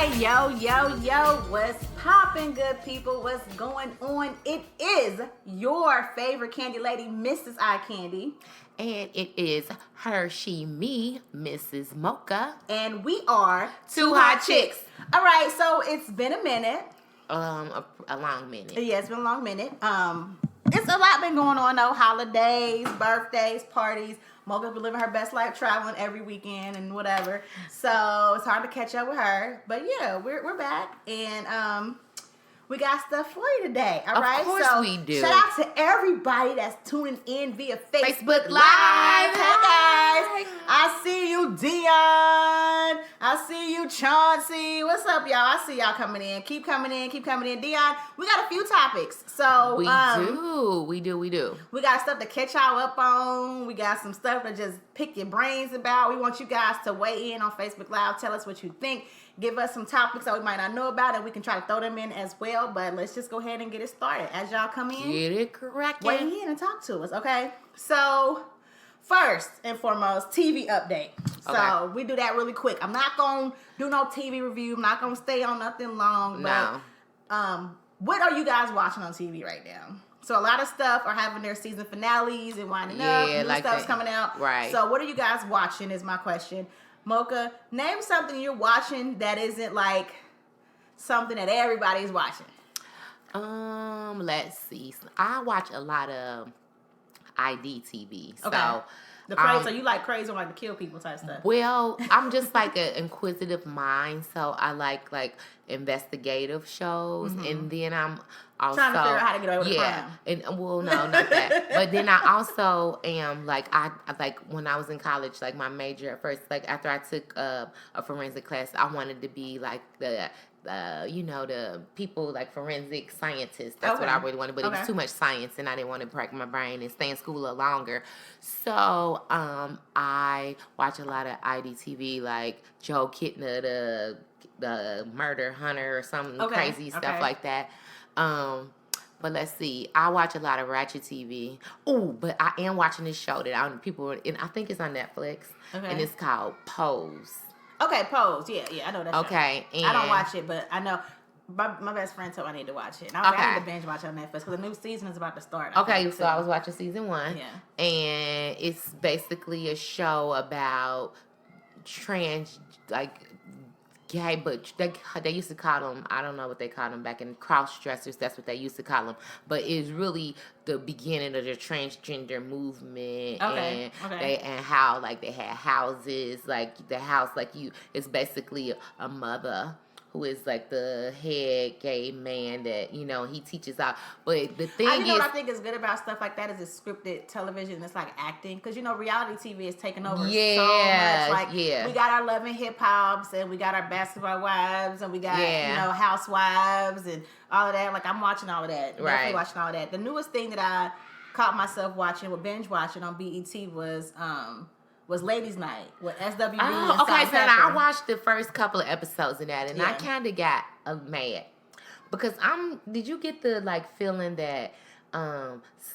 Yo, what's poppin', good people? What's going on? It is your favorite candy lady, Mrs. Eye Candy. And it is her, she, me, Mrs. Mocha. And we are Two Hot Chicks. All right, so it's been a minute. A long minute. Yeah, it's been a long minute. It's a lot been going on though. Holidays, birthdays, parties. Mocha's been living her best life, traveling every weekend and whatever. So it's hard to catch up with her. But yeah, we're back and we got stuff for you today. All right. Of course so we do. Shout out to everybody that's tuning in via Facebook Live. Hey guys, I see you, Dion. I see you, Chauncey. What's up, y'all? I see y'all coming in. Keep coming in. Dion, we got a few topics. So We do. we got stuff to catch y'all up on. We got some stuff to just pick your brains about. We want you guys to weigh in on Facebook Live. Tell us what you think. Give us some topics that we might not know about, and we can try to throw them in as well. But let's just go ahead and get it started. As y'all come in, Get it correct. weigh in and talk to us, okay? So, first and foremost, TV update. So, Okay. we do that really quick. I'm not going to do no TV review. I'm not going to stay on nothing long. No. But, what are you guys watching on TV right now? So, a lot of stuff are having their season finales and winding up. New like stuff's that. coming out. Right. So, what are you guys watching is my question. Mocha, name something you're watching that isn't like something that everybody's watching. Let's see. I watch a lot of IDTV. Okay. So The crazy, so you like crazy or like to kill people type stuff? well, I'm just like an inquisitive mind, so I like investigative shows, and then I'm also Trying to figure out how to get away with a crime. and well, no, not that. But then I also am I like when I was in college, like my major at first, like after I took a forensic class, I wanted to be like the people like forensic scientists. That's what I really wanted, but it was too much science, and I didn't want to crack my brain and stay in school a little longer. So I watch a lot of IDTV, like Joe Kittner, the murder hunter, or some crazy stuff like that. But let's see. I watch a lot of Ratchet TV. Oh, but I am watching this show that I think it's on Netflix, and it's called Pose. Okay, Pose. Yeah, I know that show. Okay, and I don't watch it, but I know my best friend told me I need to watch it. And I need to binge watch it on Netflix because the new season is about to start. So I was watching season 1. Yeah. And it's basically a show about gay, but they used to call them, I don't know what they called them back in, cross-dressers. That's what they used to call them. But it's really the beginning of the transgender movement, and how they had houses, like the house, it's basically a mother who is like the head gay man that, he teaches out. But the thing is, what I think is good about stuff like that is it's scripted television. It's like acting. Because, reality TV is taking over so much. We got our Love and Hip Hops, and we got our Basketball Wives, and we got, Housewives, and all of that. Like, I'm watching all of that. Definitely watching all of that. The newest thing that I caught myself watching, binge watching on BET was Ladies Night with SWB and okay, so Pepper. I watched the first couple of episodes of that, and I kind of got mad because did you get the feeling that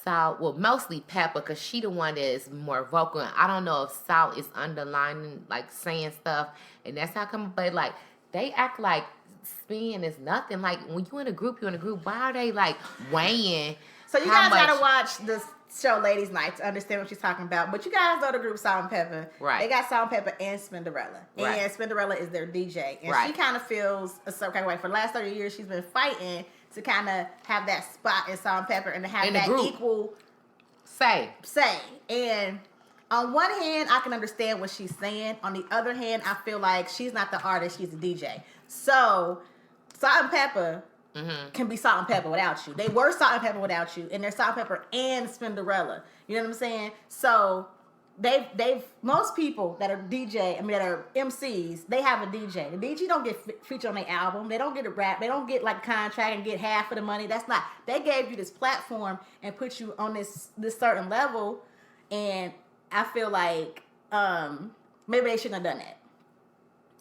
Salt, well, mostly Pepper, because she the one that is more vocal, and I don't know if Salt is underlining, saying stuff, and that's how come, but they act like spin is nothing. Like when you're in a group, why are they weighing? So you guys gotta watch this show Ladies Night to understand what she's talking about. But you guys know the group Salt and Pepper. Right. They got Salt and Pepper and Spinderella. Right. And Spinderella is their DJ. And she kind of feels a certain kind of way. For the last 30 years, she's been fighting to kind of have that spot in Salt and Pepper and to have that equal say. And on one hand, I can understand what she's saying. On the other hand, I feel like she's not the artist, she's the DJ. So, Salt and Pepper can be Salt and Pepper without you. They were Salt and Pepper without you, and they're Salt and Pepper and Spinderella. You know what I'm saying? So they've most people that are that are MCs, they have a DJ. The DJ don't get featured on their album. They don't get a rap. They don't get a contract and get half of the money. That's not. They gave you this platform and put you on this certain level, and I feel like maybe they shouldn't have done that.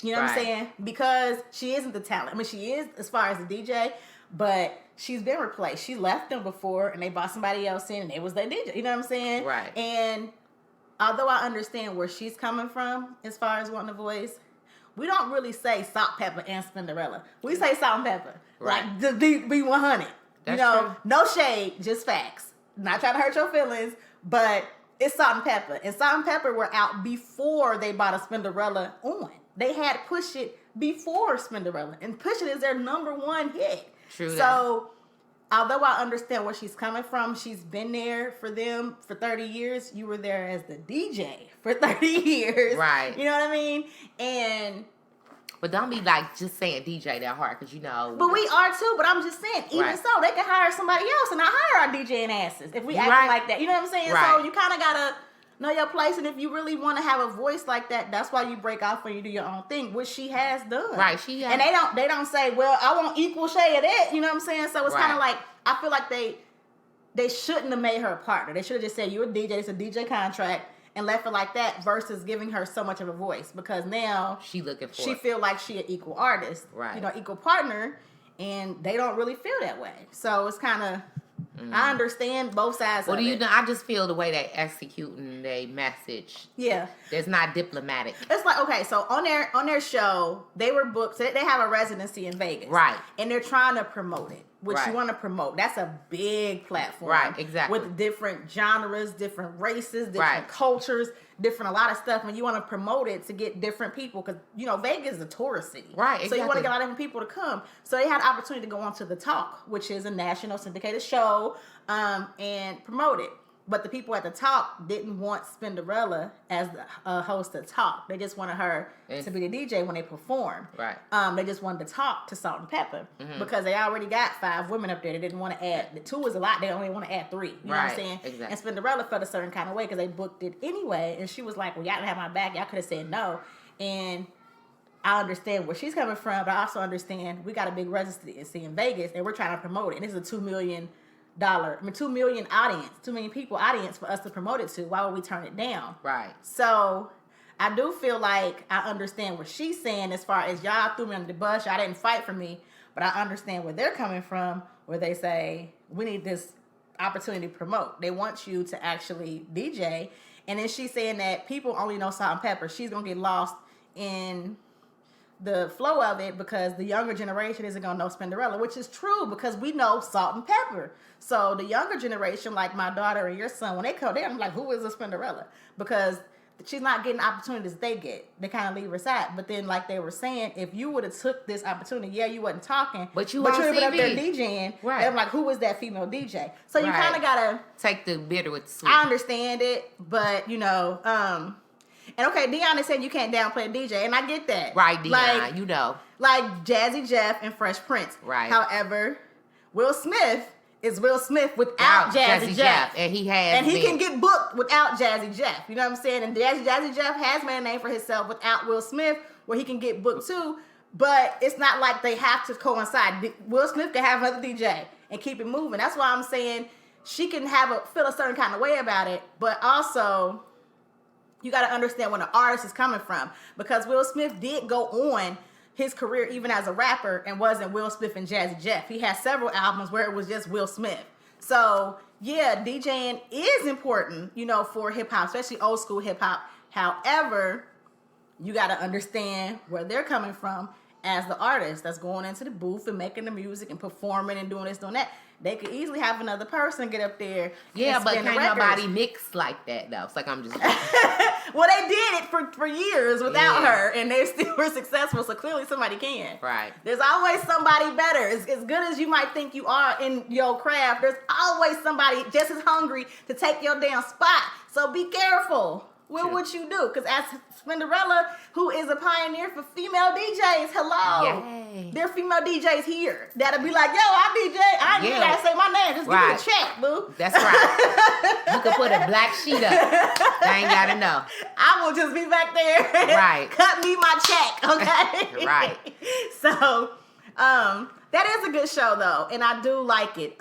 You know what I'm saying? Because she isn't the talent. I mean, she is as far as the DJ, but she's been replaced. She left them before, and they brought somebody else in, and it was their DJ. You know what I'm saying? Right. And although I understand where she's coming from as far as wanting a voice, we don't really say Salt, Pepper, and Spinderella. We say Salt and Pepper. Right. Like, the B100. That's true. No shade, just facts. Not trying to hurt your feelings, but it's Salt and Pepper. And Salt and Pepper were out before they bought a Spinderella on. They had Push It before Spinderella. And Push It is their #1 hit. True. So, although I understand where she's coming from, she's been there for them for 30 years. You were there as the DJ for 30 years. Right. You know what I mean? But don't be like just saying DJ that hard, because you know. But we are too. But I'm just saying, even so, they can hire somebody else and not hire our DJing asses if we act like that. You know what I'm saying? Right. So you kind of gotta know your place, and if you really want to have a voice like that, that's why you break off and you do your own thing, which she has done. Right. She has. And they don't say, well, I want equal share of that. You know what I'm saying? So it's kind of like, I feel like they shouldn't have made her a partner. They should have just said, you're a DJ. It's a DJ contract. And left it like that versus giving her so much of a voice, because now she feel like she an equal artist, right? You know, equal partner, and they don't really feel that way. So it's kind of I understand both sides. Well, of it. I just feel the way they executing their message. Yeah, it's not diplomatic. It's like, okay, so on their show, they were booked. So they have a residency in Vegas, right? And they're trying to promote it. Which you want to promote. That's a big platform. Right, exactly. With different genres, different races, different cultures, a lot of stuff. And you want to promote it to get different people. Because, you know, Vegas is a tourist city. Right, exactly. So you want to get a lot of different people to come. So they had an opportunity to go on to The Talk, which is a national syndicated show, and promote it. But the people at The Talk didn't want Spinderella as the host of Talk. They just wanted her to be the DJ when they perform. Right. They just wanted to talk to Salt and Pepper because they already got 5 women up there. They didn't want to add. 2 is a lot. They only want to add 3. You know what I'm saying? Exactly. And Spinderella felt a certain kind of way because they booked it anyway. And she was like, well, y'all didn't have my back. Y'all could have said no. And I understand where she's coming from, but I also understand we got a big residency in Vegas and we're trying to promote it. And this is a $2 million audience, 2 million people audience for us to promote it to. Why would we turn it down? Right. So I do feel like I understand what she's saying as far as y'all threw me under the bus. Y'all didn't fight for me, but I understand where they're coming from, where they say we need this opportunity to promote. They want you to actually DJ. And then she's saying that people only know Salt and Pepper. She's going to get lost in the flow of it because the younger generation isn't going to know Spinderella, which is true because we know Salt and Pepper. So the younger generation, like my daughter and your son, when they come there, I'm like, who is a Spinderella? Because she's not getting opportunities they get. They kind of leave her side. But then, like they were saying, if you would have took this opportunity, you wasn't talking, but you would have been up there DJing. Right. And I'm like, who is that female DJ? So you kind of got to take the bitter with the sweet. I understand it, but you know, and okay, Deon is saying you can't downplay a DJ, and I get that. Right, Deon, like, you know. Like Jazzy Jeff and Fresh Prince. Right. However, Will Smith is Will Smith without Jazzy Jeff. And he can get booked without Jazzy Jeff. You know what I'm saying? And Jazzy Jeff has made a name for himself without Will Smith, where he can get booked too. But it's not like they have to coincide. Will Smith can have another DJ and keep it moving. That's why I'm saying she can feel a certain kind of way about it, but also you got to understand where the artist is coming from, because Will Smith did go on his career even as a rapper and wasn't Will Smith and Jazzy Jeff. He had several albums where it was just Will Smith. So yeah, DJing is important, you know, for hip hop, especially old school hip hop. However, you got to understand where they're coming from as the artist that's going into the booth and making the music and performing and doing this, doing that. They could easily have another person get up there. Yeah, but can't nobody mix like that though. It's like I'm just. Well, they did it for years without her, and they still were successful. So clearly, somebody can. Right. There's always somebody better. As good as you might think you are in your craft, there's always somebody just as hungry to take your damn spot. So be careful with what you do, because as Spinderella, who is a pioneer for female DJs, hello, there are female DJs here that'll be like, yo, I DJ, I ain't gotta say my name, just give me a check, boo. That's right. You can put a black sheet up. I ain't gotta know. I will just be back there. Right. Cut me my check, okay? Right. So, that is a good show though, and I do like it.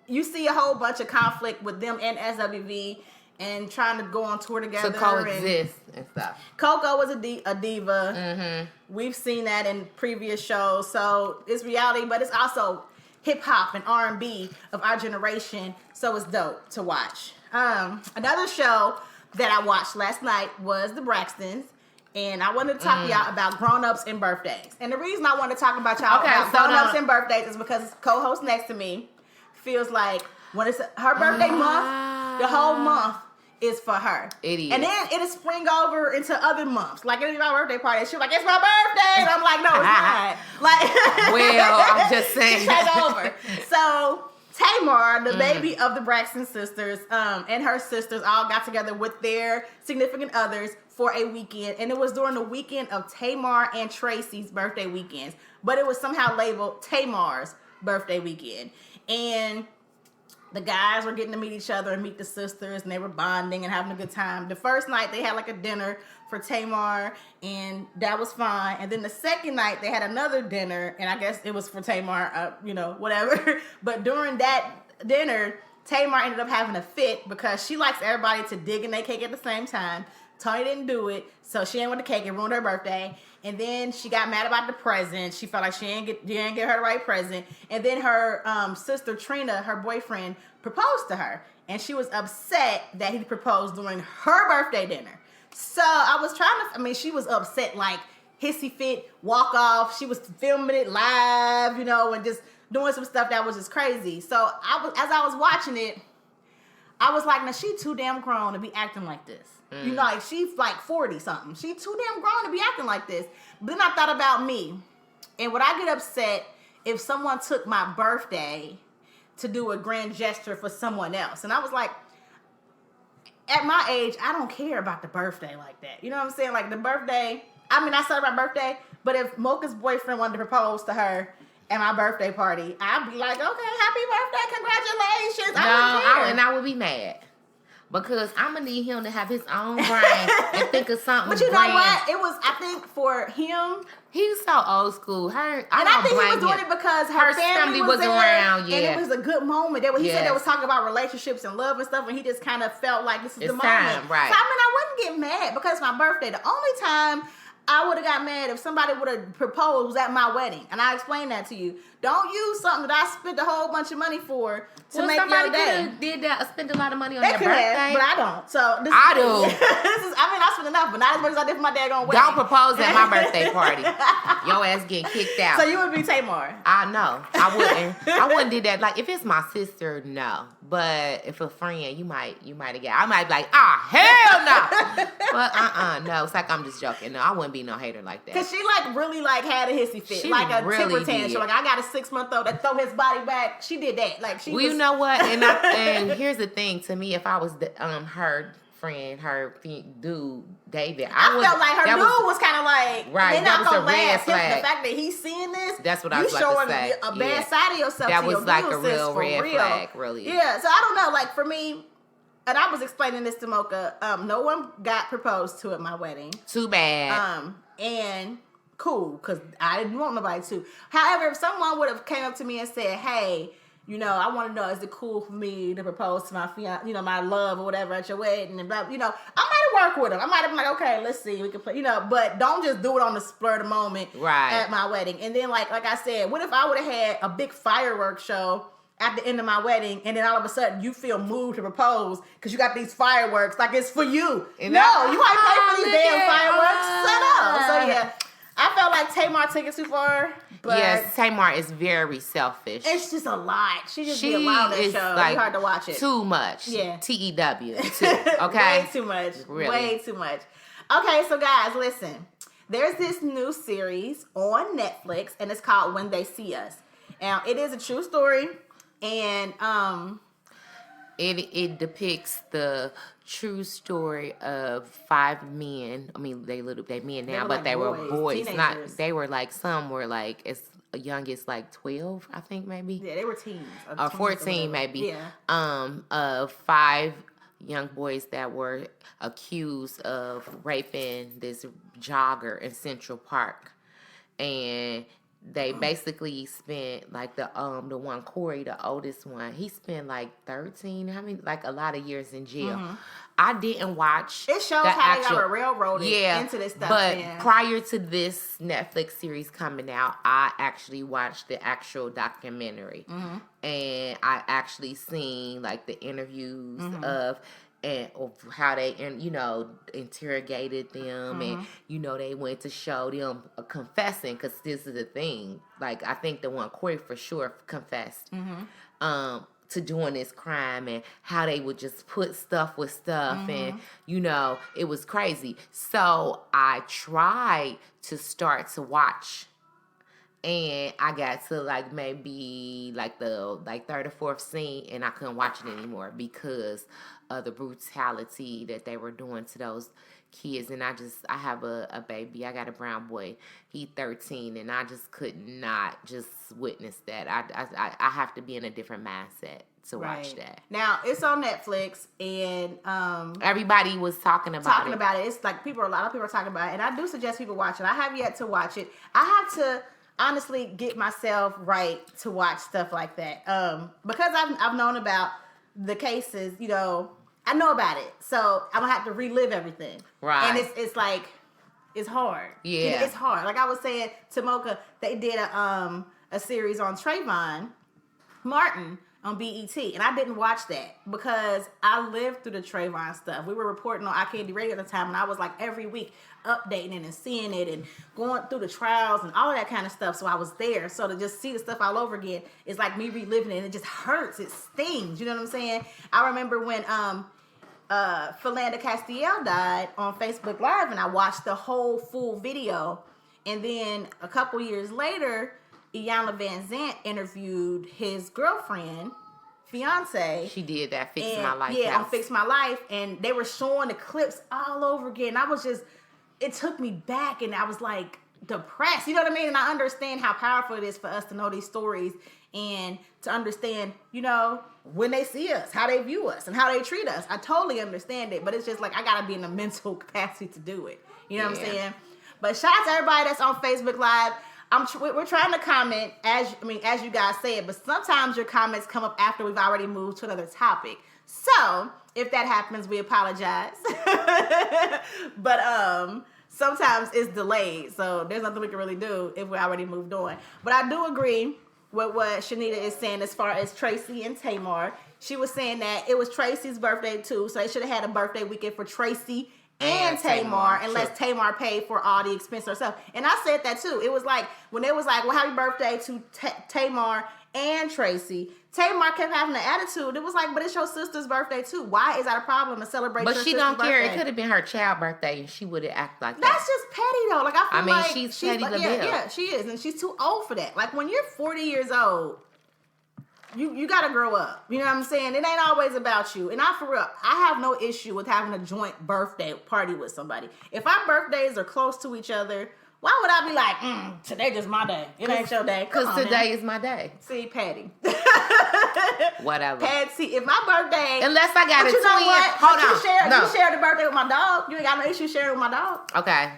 You see a whole bunch of conflict with them and SWV. And trying to go on tour together. To coexist and stuff. Coco was a diva. Mm-hmm. We've seen that in previous shows. So it's reality, but it's also hip-hop and R&B of our generation. So it's dope to watch. Another show that I watched last night was The Braxtons. And I wanted to talk to y'all about grown-ups and birthdays. And the reason I want to talk about y'all about grown-ups and birthdays is because co-host next to me feels like when it's her birthday month, the whole month is for her. It is. And then it'll spring over into other months. Like, it'll be my birthday party. She's like, it's my birthday. And I'm like, no, it's not. Like, well, I'm just saying. Take over. So, Tamar, the baby of the Braxton sisters, and her sisters all got together with their significant others for a weekend. And it was during the weekend of Tamar and Tracy's birthday weekends. But it was somehow labeled Tamar's birthday weekend. And the guys were getting to meet each other and meet the sisters, and they were bonding and having a good time. The first night, they had like a dinner for Tamar, and that was fine. And then the second night, they had another dinner, and I guess it was for Tamar, whatever. But during that dinner, Tamar ended up having a fit because she likes everybody to dig in their cake at the same time. Tony didn't do it, so she didn't want the cake. It ruined her birthday. And then she got mad about the present. She felt like she didn't get her the right present. And then her sister Trina, her boyfriend, proposed to her. And she was upset that he proposed during her birthday dinner. So I was she was upset, like hissy fit, walk off. She was filming it live, and just doing some stuff that was just crazy. So as I was watching it, I was like, now she too damn grown to be acting like this. Like she's like 40 something. She too damn grown to be acting like this. But then I thought about me. And would I get upset if someone took my birthday to do a grand gesture for someone else? And I was like, at my age, I don't care about the birthday like that. You know what I'm saying? Like the birthday, I celebrate my birthday, but if Mocha's boyfriend wanted to propose to her at my birthday party, I'd be like, okay, happy birthday, congratulations. I would be mad. Because I'm going to need him to have his own brain and think of something. But you know what? It was, I think, for him. He's so old school. I think he was doing it because her family was around. Yeah. And it was a good moment. He said they was talking about relationships and love and stuff, and he just kind of felt like this is the moment. Time, right. So, I wouldn't get mad because it's my birthday. The only time I would have got mad if somebody would have proposed was at my wedding. And I explained that to you. Don't use something that I spent a whole bunch of money for to make your day. Did that, spend a lot of money on their birthday. But I don't. So I do. I spend enough, but not as much as I did for my daggone wedding. Don't propose at my birthday party. Your ass getting kicked out. So you would be Tamar. I know. I wouldn't. I wouldn't do that. Like if it's my sister, no. But if a friend, you might have got. I might be like, hell no. But no. It's like I'm just joking. No, I wouldn't be no hater like that. Cause she really had a hissy fit, she like a really temper tantrum. Like I got a 6-month-old that throw his body back. She did that. Like she. Well, you know what? And here's the thing. To me, if I was her friend, her dude, David, I felt like her dude was kind of like right. That was a red flag. The fact that he's seeing this, that's what I was about to say. A bad side of yourself. That to was your like dude, a real red flag, really. Yeah. So I don't know. Like for me. And I was explaining this to Mocha. No one got proposed to at my wedding. Too bad. And cool, because I didn't want nobody to. However, if someone would have came up to me and said, hey, I want to know, is it cool for me to propose to my fiance, my love or whatever at your wedding and blah, I might have worked with him. I might have been like, okay, let's see, we can play, but don't just do it on the spur of the moment at my wedding. And then like I said, what if I would have had a big fireworks show at the end of my wedding, and then all of a sudden you feel moved to propose because you got these fireworks, like it's for you. You might pay for these damn fireworks. Shut up. So yeah, I felt like Tamar took it too far. But yes, Tamar is very selfish. It's just a lot. She be allowed that show. Like it's hard to watch it. Too much. Yeah. TEW. Okay. Way too much. Really. Way too much. Okay, so guys, listen. There's this new series on Netflix, and it's called When They See Us. Now, it is a true story. And it depicts the true story of 5 men. I mean, they men now, but they were boys. Teenagers. They were like, some were like as young as like 12, I think maybe. Yeah, they were teens. Or 14 maybe. Yeah. Of 5 young boys that were accused of raping this jogger in Central Park, and they basically spent like the one Corey, the oldest one, he spent like 13, like a lot of years in jail. Mm-hmm. I didn't watch. It shows how they got railroaded into this stuff. But prior to this Netflix series coming out, I actually watched the actual documentary. Mm-hmm. And I actually seen like the interviews of and of how they, and interrogated them, and they went to show them confessing, because this is the thing. Like, I think the one Corey for sure confessed to doing this crime, and how they would just put stuff with stuff, and it was crazy. So I tried to start to watch. And I got to maybe the third or fourth scene, and I couldn't watch it anymore because of the brutality that they were doing to those kids. And I have a baby. I got a brown boy. He's 13, and I just could not just witness that. I have to be in a different mindset to watch that. Now, it's on Netflix, and everybody was talking about it. It's like a lot of people are talking about it, and I do suggest people watch it. I have yet to watch it. I have to honestly get myself right to watch stuff like that, because I've known about the cases. I know about it, so I'm gonna have to relive everything. Right. And it's like, it's hard. Yeah, it's hard. Like I was saying to Mocha, they did a series on Trayvon Martin on BET, and I didn't watch that because I lived through the Trayvon stuff. We were reporting on Candi Radio at the time, and I was like every week updating it and seeing it and going through the trials and all of that kind of stuff. So I was there. So to just see the stuff all over again is like me reliving it, and it just hurts. It stings. You know what I'm saying? I remember when Philanda Castiel died on Facebook Live, and I watched the whole full video. And then a couple years later, Iyanla Vanzant interviewed his girlfriend, fiance. She did that Fix My Life. Yeah, house. On Fix My Life. And they were showing the clips all over again. I was just, it took me back, and I was like depressed. You know what I mean? And I understand how powerful it is for us to know these stories and to understand, when they see us, how they view us and how they treat us. I totally understand it, but it's just like I got to be in the mental capacity to do it. You know what I'm saying? But shout out to everybody that's on Facebook Live. We're trying to comment as you guys say it, but sometimes your comments come up after we've already moved to another topic. So if that happens, we apologize. But sometimes it's delayed, so there's nothing we can really do if we already moved on. But I do agree with what Shanita is saying as far as Tracy and Tamar. She was saying that it was Tracy's birthday too, so they should have had a birthday weekend for Tracy and Tamar, unless Tamar paid for all the expense herself. And I said that too. It was like, when it was like, well, happy birthday to Tamar and Tracy, Tamar kept having an attitude. It was like, but it's your sister's birthday too. Why is that a problem to celebrate your sister's birthday? But she don't care. It could have been her child's birthday, and she would have acted like that. That's just petty though. Like I feel like she's petty to bill. Yeah, she is, and she's too old for that. Like when you're 40 years old, you gotta grow up. You know what I'm saying? It ain't always about you. And for real, I have no issue with having a joint birthday party with somebody. If our birthdays are close to each other, why would I be like, today just my day? It ain't your day. Because today is my day. See, Patty. Whatever. Patsy, if my birthday... Unless I got a twin. Hold on. You share the birthday with my dog. You ain't got no issue sharing with my dog. Okay.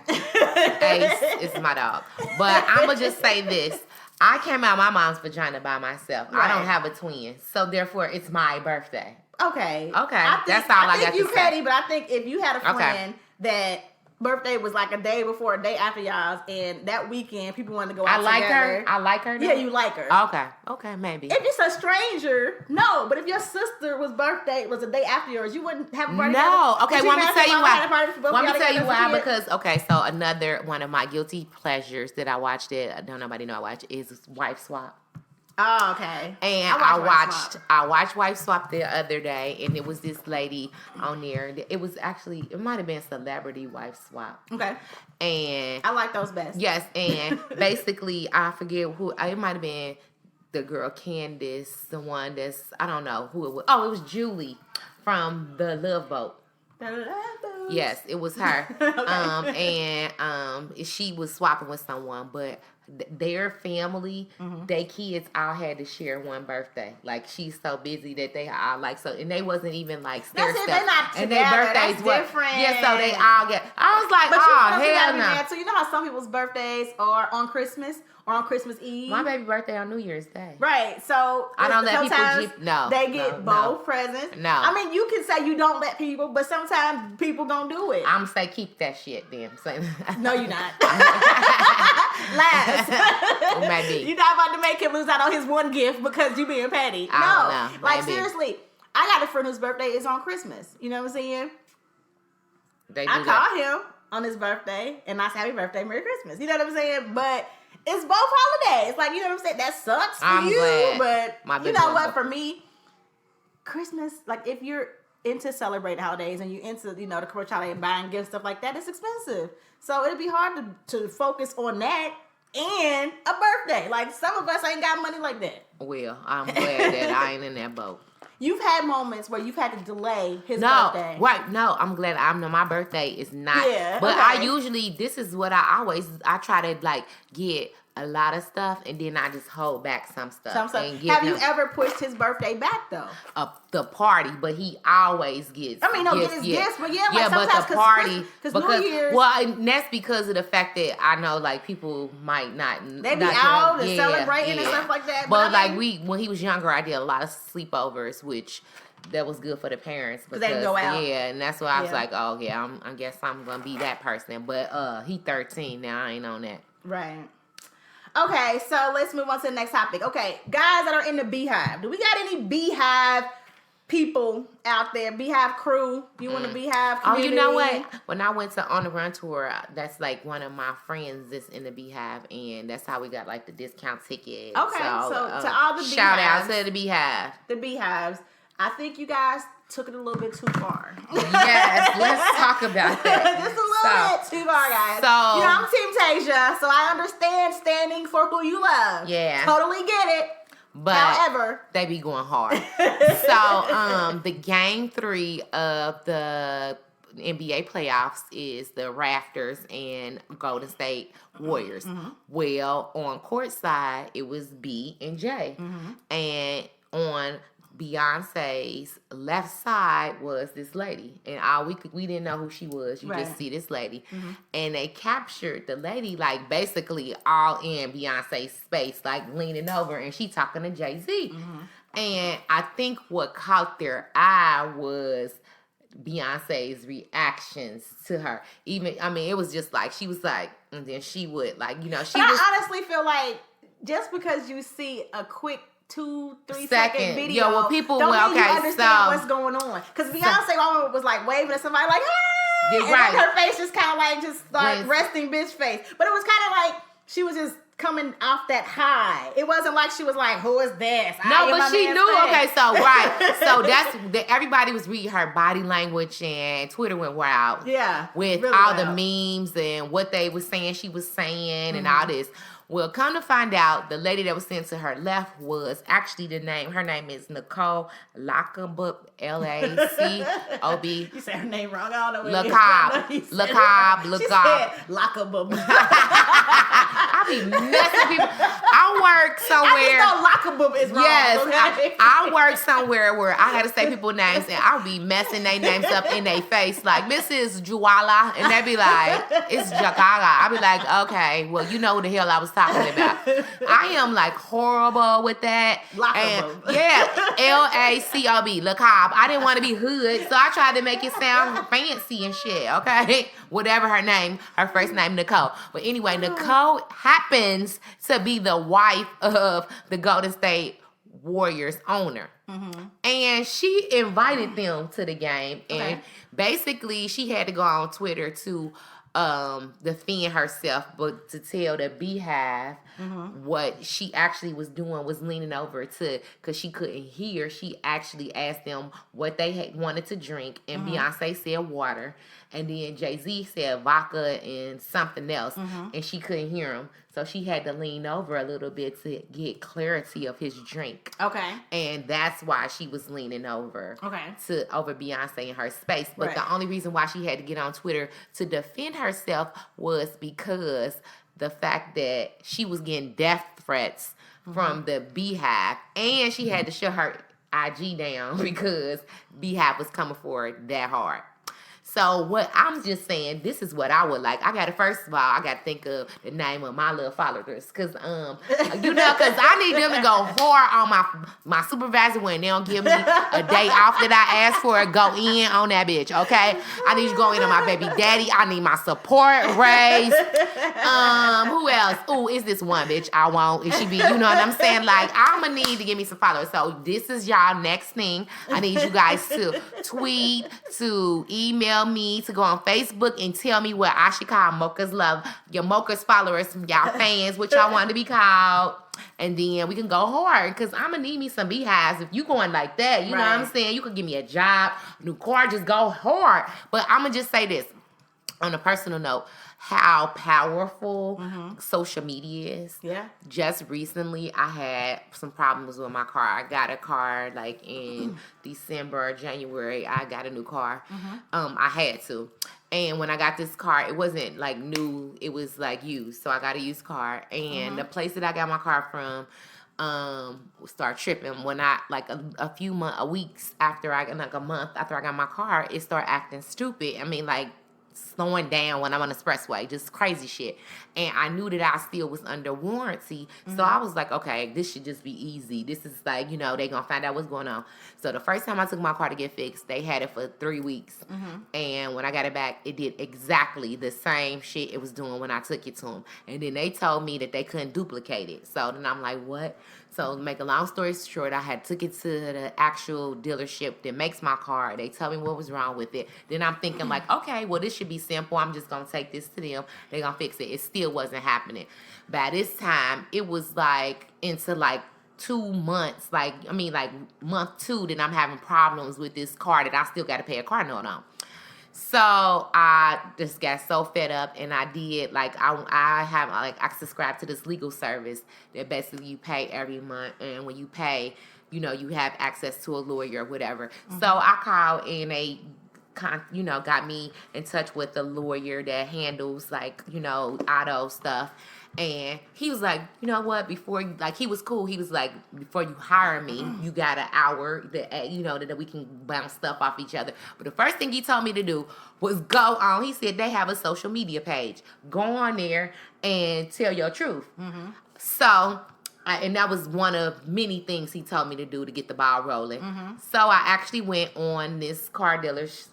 Ace is my dog. But I'm going to just say this. I came out of my mom's vagina by myself. Right. I don't have a twin. So, therefore, it's my birthday. Okay. That's all I got to say. I think you petty, but I think if you had a friend that birthday was like a day before, a day after y'all's, and that weekend people wanted to go out together. I like her. Yeah, you like her. Okay, maybe. If it's a stranger, no. But if your sister's birthday was a day after yours, you wouldn't have a party. No. Okay, let me tell you why. Let me tell you why. Because so another one of my guilty pleasures that I watched don't nobody know I watch is Wife Swap. Oh, okay. And I watched Wife Swap the other day, and it was this lady on there. It might have been Celebrity Wife Swap. Okay. And I like those best. Yes, and basically I forget who it might have been. The girl Candace, the one I don't know who it was. Oh, it was Julie from the Love Boat. Yes, it was her. Okay. And she was swapping with someone, but their family, their kids all had to share one birthday. Like, she's so busy that they all and they wasn't even like stair step. They're not together. And their birthdays were different. Yeah, so they all get. I was like, hell no. So you know how some people's birthdays are on Christmas or on Christmas Eve? My baby birthday on New Year's Day. Right. So I don't let people they get both presents. No. I mean, you can say you don't let people, but sometimes people don't do it. I'm say keep that shit then. No, you're not. Last. Maybe. You're not about to make him lose out on his one gift because you being petty. No. Like, seriously, I got a friend whose birthday is on Christmas. You know what I'm saying? I call him on his birthday and I say happy birthday, Merry Christmas. You know what I'm saying? But it's both holidays. Like, you know what I'm saying? That sucks for you. But you know what? For me, Christmas, like if you're into celebrating holidays and you into, the commercial holiday and buying gifts, stuff like that, it's expensive. So it'd be hard to focus on that and a birthday. Like, some of us ain't got money like that. Well, I'm glad that I ain't in that boat. You've had moments where you've had to delay his birthday. Right. No, I'm glad my birthday is not. Yeah, but I usually, this is what I try to, like, get a lot of stuff, and then I just hold back some stuff. Have you ever pushed his birthday back, though? The party, but he always gets. I mean, get his gifts, but but the party because New Year's. Well, and that's because of the fact that I know, like, people might not. They be out and celebrating and stuff like that. But when he was younger, I did a lot of sleepovers, which. That was good for the parents because they go out. Yeah, and that's why I was like, oh yeah, I guess I'm gonna be that person. But he 13 now. I ain't on that. Right. Okay, so let's move on to the next topic. Okay, guys that are in the Beehive. Do we got any Beehive people out there? Beehive crew? You want a Beehive community? Oh, you know what? When I went to On the Run tour, that's like one of my friends that's in the Beehive, and that's how we got like the discount ticket. Okay, so to all the Beehives. Shout out to the Beehive. The Beehives. I think you guys took it a little bit too far. Yes, let's talk about that. Just a little bit too far, guys. So, I'm Team Tasia, so I understand standing for who you love. Yeah. Totally get it. But however, they be going hard. So, the game 3 of the NBA playoffs is the Raptors and Golden State Warriors. Mm-hmm. Well, on court side, it was B and J. Mm-hmm. And on Beyonce's left side was this lady, and we didn't know who she was. You just see this lady, and they captured the lady like basically all in Beyonce's space, like leaning over, and she talking to Jay-Z. And I think what caught their eye was Beyonce's reactions to her. It was just like she was like, and then she would like, I honestly feel like just because you see a quick 2-3 second video. Yeah, well, people don't mean you understand what's going on. Because Beyonce was like waving at somebody like, hey! Yeah, right. And her face just kind of like resting bitch face. But it was kind of like she was just coming off that high. It wasn't like she was like, who is this? No, but she knew. Okay, so so everybody was reading her body language, and Twitter went wild. Yeah, with really all the memes and what they were saying she was saying and all this. Well, come to find out, the lady that was sent to her left was actually her name is Nicole Lackabob, Lacob. You said her name wrong. I don't know what it is. Lacob. She said Lackabob. I be messing people. I work somewhere. I just know Lackabob is wrong. Yes, okay? I work somewhere where I had to say people's names, and I'll be messing their names up in their face, like Mrs. Juwala, and they be like, it's Jagaga. I be like, okay, well, you know who the hell I was talking about. I am like horrible with that. Lackabob. Yeah, Lacob, Lacob. I didn't want to be hood, so I tried to make it sound fancy and shit, okay? Whatever her first name, Nicole. But anyway, Nicole happens to be the wife of the Golden State Warriors owner. And she invited them to the game, and basically she had to go on Twitter to defend herself, but to tell the Beehive what she actually was doing was leaning over because she couldn't hear. She actually asked them what they wanted to drink, and Beyonce said water, and then Jay-Z said vodka and something else, and she couldn't hear him. So she had to lean over a little bit to get clarity of his drink. Okay. And that's why she was leaning over. Okay. Over Beyonce in her space. But the only reason why she had to get on Twitter to defend herself was because the fact that she was getting death threats from the Beehive, and she had to shut her IG down because Beehive was coming for her that hard. So what I'm just saying, this is what I would like. I gotta, first of all, I gotta think of the name of my little followers, cause cause I need them to go hard on my supervisor when they don't give me a day off that I asked for. Go in on that bitch, okay? I need you to go in on my baby daddy. I need my support raised. Who else? Ooh, is this one bitch I want? Is she be? You know what I'm saying? Like, I'ma need to give me some followers. So this is y'all next thing. I need you guys to tweet, to email me, to go on Facebook and tell me what I should call Mocha's Love. Your Mocha's followers, y'all fans, what y'all want to be called. And then we can go hard, because I'm going to need me some beehives. If you going like that, you know what I'm saying? You could give me a job, new car, just go hard. But I'm going to just say this on a personal note. How powerful social media is. Yeah. Just recently, I had some problems with my car. I got a car like in December or January. I got a new car. I had to. And when I got this car, it wasn't like new. It was like used. So I got a used car. And the place that I got my car from start tripping when I like a few weeks after I got, like a month after I got my car, it started acting stupid. I mean, like, slowing down when I'm on the expressway, just crazy shit. And I knew that I still was under warranty. So I was like, okay, this should just be easy. This is like, they gonna find out what's going on. So the first time I took my car to get fixed, they had it for 3 weeks. And when I got it back, it did exactly the same shit it was doing when I took it to them. And then they told me that they couldn't duplicate it. So then I'm like, what? So to make a long story short, I had took it to the actual dealership that makes my car. They tell me what was wrong with it. Then I'm thinking like, okay, well, this should be simple. I'm just going to take this to them. They're going to fix it. It still wasn't happening. By this time, it was like into like 2 months, like month 2, that I'm having problems with this car that I still got to pay a car note on. So I just got so fed up, and I did like I subscribe to this legal service that basically you pay every month, and when you pay, you have access to a lawyer or whatever. So I called, and they got me in touch with a lawyer that handles like auto stuff. And he was like, you know what, before you, like, he was cool. He was like, before you hire me, you got an hour that, that we can bounce stuff off each other. But the first thing he told me to do was go on. He said, they have a social media page. Go on there and tell your truth. So, and that was one of many things he told me to do to get the ball rolling. So I actually went on this car dealer's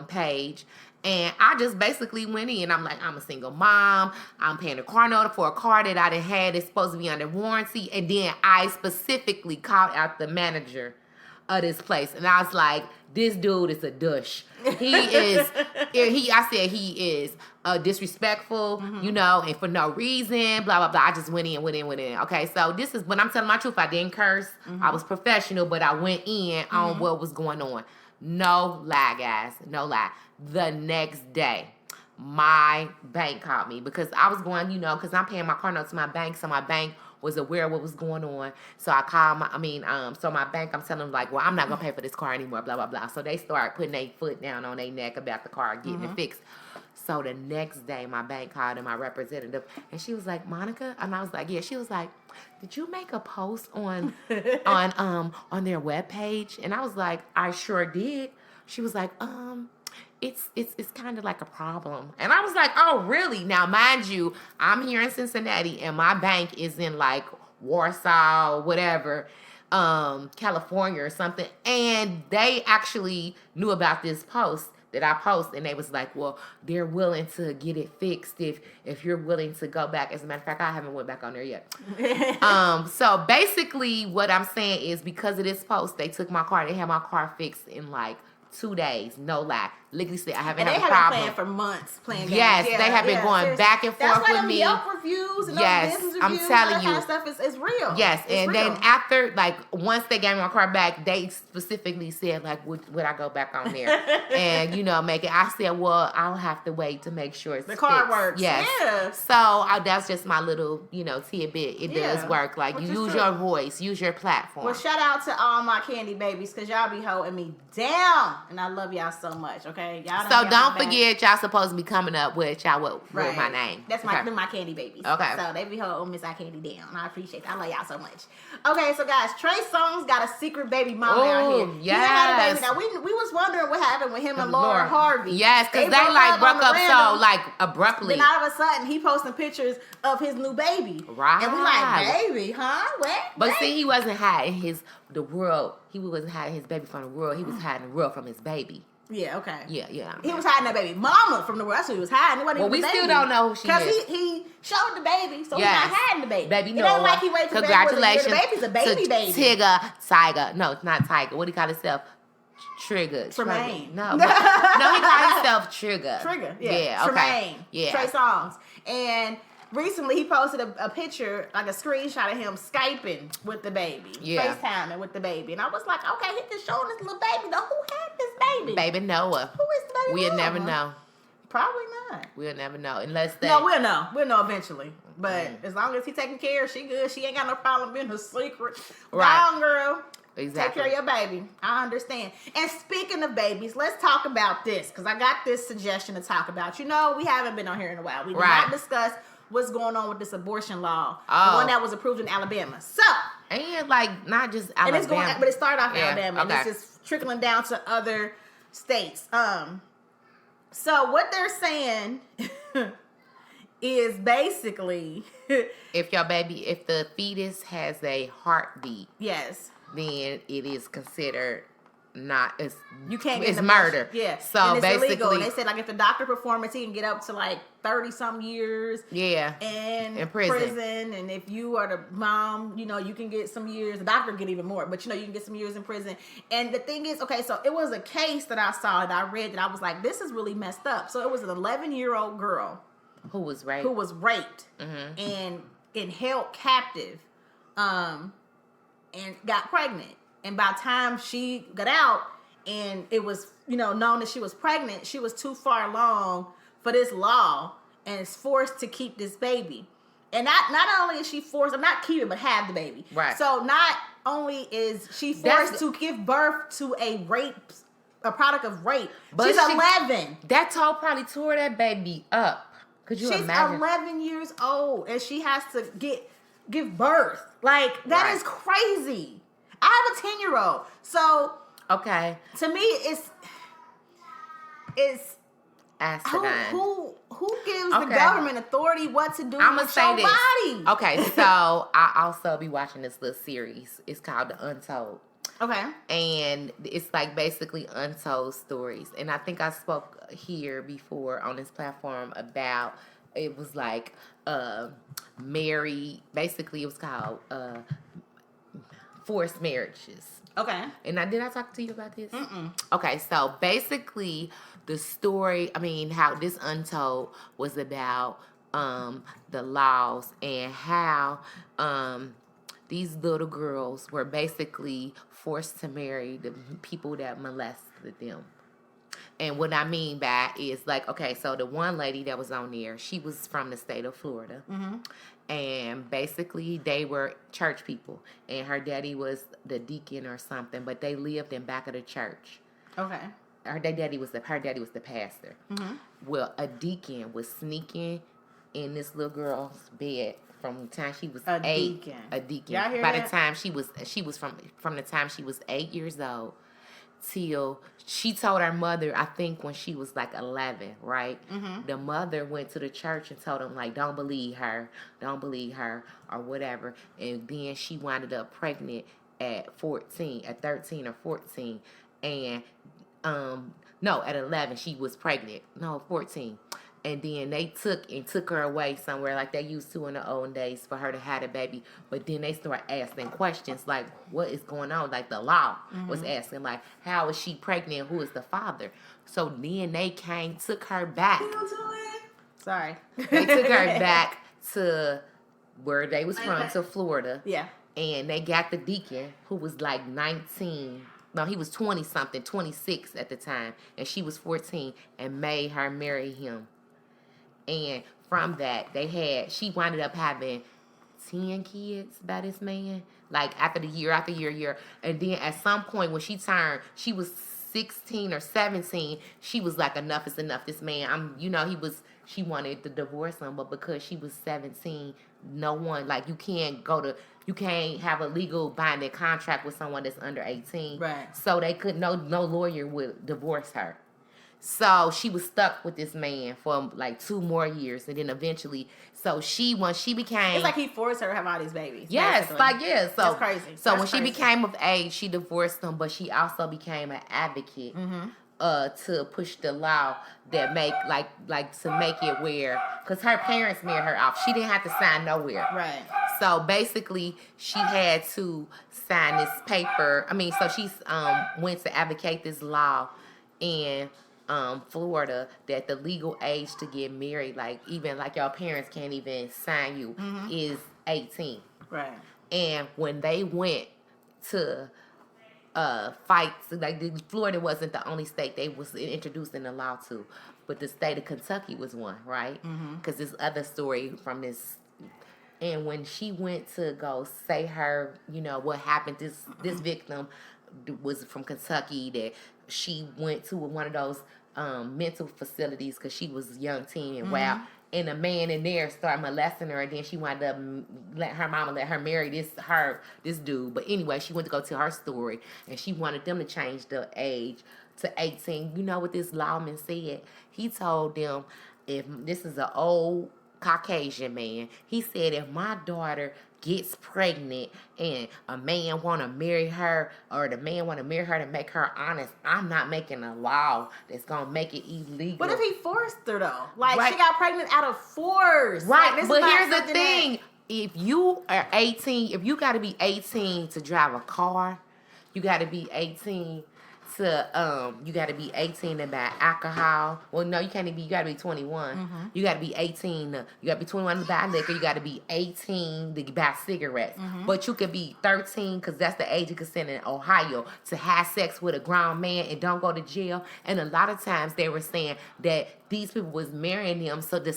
page. And I just basically went in. I'm like, I'm a single mom. I'm paying a car note for a car that I done had. It's supposed to be under warranty. And then I specifically called out the manager of this place. And I was like, this dude is a douche. He is disrespectful, and for no reason, blah, blah, blah. I just went in. Okay, so this is when I'm telling my truth. I didn't curse. I was professional, but I went in on what was going on. No lie, guys. No lie. The next day, my bank called me because I was going, because I'm paying my car note to my bank, so my bank was aware of what was going on. So I called so my bank, I'm telling them like, well, I'm not going to pay for this car anymore, blah, blah, blah. So they start putting their foot down on their neck about the car, getting it fixed. So the next day, my bank called and my representative, and she was like, Monica? And I was like, yeah. She was like, did you make a post on their webpage? And I was like, I sure did. She was like, it's kind of like a problem. And I was like, oh, really? Now, mind you, I'm here in Cincinnati, and my bank is in like Warsaw, whatever, California or something. And they actually knew about this post that I post, and they was like, well, they're willing to get it fixed if you're willing to go back. As a matter of fact, I haven't went back on there yet. So basically what I'm saying is, because of this post, they took my car. They had my car fixed in like 2 days, no lie. Legally said I haven't had a problem. And they have been playing for months, playing games. Yes, they have been going back and forth with me. That's why Yelp reviews and yes, those business I'm reviews, telling you, that kind of stuff is real. Yes, it's and real. then after, like, once they gave me my car back, they specifically said, like, would I go back on there and make it? I said, well, I'll have to wait to make sure it's the car fixed. works. Yes. Yeah. So that's just my little, tidbit. It does work. Like, you use your voice, use your platform. Well, shout out to all my Candi babies, because y'all be holding me down, and I love y'all so much. Okay. Okay, y'all. So don't forget, y'all supposed to be coming up with y'all with my name. That's my Candy babies. Okay. So they be holding Miss I Candy down. I appreciate that. I love y'all so much. Okay, so guys, Trey Songz got a secret baby mama out here. Yes. He had a baby. Now we was wondering what happened with him and Laura Harvey. Yes, because they like broke up so like abruptly. Then all of a sudden he posting pictures of his new baby. Right. And we like, baby, huh? What? But see, he wasn't hiding the world. He wasn't hiding his baby from the world. He was hiding the world from his baby. Yeah, okay. Yeah. He was hiding that baby mama from the world. That's what he was hiding. Well, we still don't know who she is. Because he showed the baby, so he's not hiding the baby. Baby, no. It ain't like he waited to congratulations. The baby's a baby. Tiger. No, it's not Tiger. What do he call himself? Trigger. Tremaine. No, he called himself Trigger. Yeah. Okay. Tremaine. Yeah. Trey Songz. And recently, he posted a picture, like a screenshot of him Skyping with the baby, FaceTiming with the baby, and I was like, okay, he just showing this little baby. Now, who had this baby? Baby Noah. Who is the baby? We'll never know. Probably not. We'll never know unless they. No, we'll know. We'll know eventually. But as long as he taking care of, she good. She ain't got no problem being a secret. Right. Down, girl. Exactly. Take care of your baby. I understand. And speaking of babies, let's talk about this because I got this suggestion to talk about. You know, we haven't been on here in a while. We did not discuss what's going on with this abortion law, the one that was approved in Alabama. So, and like not just Alabama, and it's but it started off in Alabama, and it's just trickling down to other states. So what they're saying is basically, if the fetus has a heartbeat, yes, then it is considered you can't get it's murder. Yeah. So and it's basically illegal. And they said like if the doctor performance, he can get up to like 30-some years. Yeah. In prison. And if you are the mom, you know, you can get some years. The doctor can get even more, but you know, you can get some years in prison. And the thing is, okay, so it was a case that I saw that I read that I was like, this is really messed up. So it was an 11-year-old girl who was raped and held captive, and got pregnant. And by the time she got out and it was, you know, known that she was pregnant, she was too far along for this law and is forced to keep this baby. And not only is she forced, I'm not keeping, but have the baby. Right. So not only is she forced to give birth to a product of rape, but she's 11. That probably tore that baby up. Could you imagine? She's 11 years old and she has to give birth. Like, that is crazy. I have a 10-year-old. So, okay. To me, it's asinine. Who gives the government authority what to do with your body? Okay, so I also be watching this little series. It's called The Untold. Okay. And it's like basically untold stories. And I think I spoke here before on this platform about, it was like basically it was called forced marriages. Okay. And did I talk to you about this? Mm-mm. Okay, so basically the story, how this Untold was about the laws and how these little girls were basically forced to marry the people that molested them. And what I mean by is like, okay, so the one lady that was on there, she was from the state of Florida. Mm-hmm. And basically they were church people. And her daddy was the deacon or something, but they lived in back of the church. Okay. Her daddy was the pastor. Mm-hmm. Well, a deacon was sneaking in this little girl's bed from the time she was a 8. Deacon. A deacon. Y'all hear By that? the time she was from the time she was 8 years old till she told her mother, I think when she was like 11, right? Mm-hmm. The mother went to the church and told them like, don't believe her or whatever. And then she wound up pregnant at 13 or 14. And no, at 11 she was pregnant. No, 14. And then they took her away somewhere like they used to in the old days for her to have a baby. But then they start asking questions like, what is going on? Like the law was asking like, how is she pregnant? Who is the father? So then they took her back. Sorry. They took her back to where they was from, to Florida. Yeah. And they got the deacon who was like 19. No, he was 20-something, 26 at the time. And she was 14 and made her marry him. And from that, she wound up having 10 kids by this man. Like after year. And then at some point when she turned, she was 16 or 17, she was like, enough is enough. This man, she wanted to divorce him, but because she was 17, no one, like, you can't have a legal binding contract with someone that's under 18. Right. So they no lawyer would divorce her. So she was stuck with this man for like 2 more years, and then eventually, once she became, it's like he forced her to have all these babies. Yes, basically. So that's crazy. So when she became of age, she divorced him, but she also became an advocate to push the law that make to make it where, because her parents married her off, she didn't have to sign nowhere. Right. So basically, she had to sign this paper. I mean, so she went to advocate this law in Florida, that the legal age to get married, like even like your parents can't even sign you, is 18. Right. And when they went to fights, like Florida wasn't the only state they was introducing the law to, but the state of Kentucky was one, right? Because this other story from this. And when she went to go say her, what happened, this victim was from Kentucky, that she went to one of those mental facilities because she was a young teen and wow. And a man in there started molesting her, and then she wound up let her marry this dude. But anyway, she went to go tell her story, and she wanted them to change the age to 18. You know what this lawman said? He told them, if this is an old Caucasian man, he said, if my daughter gets pregnant and a man want to marry her, or the man want to marry her to make her honest, I'm not making a law that's going to make it illegal. But if he forced her, though? Like, right. She got pregnant out of force. Right, like, but here's the thing. If you are 18, if you got to be 18 to drive a car, you got to be 18 to you got to be 18 to buy alcohol. Well, no, you can't be. You got to be 21. You got to be 18. You got to be 21 to buy liquor. You got to be 18 to buy cigarettes. But you could be 13 because that's the age of consent in Ohio to have sex with a grown man and don't go to jail. And a lot of times they were saying that these people was marrying them so to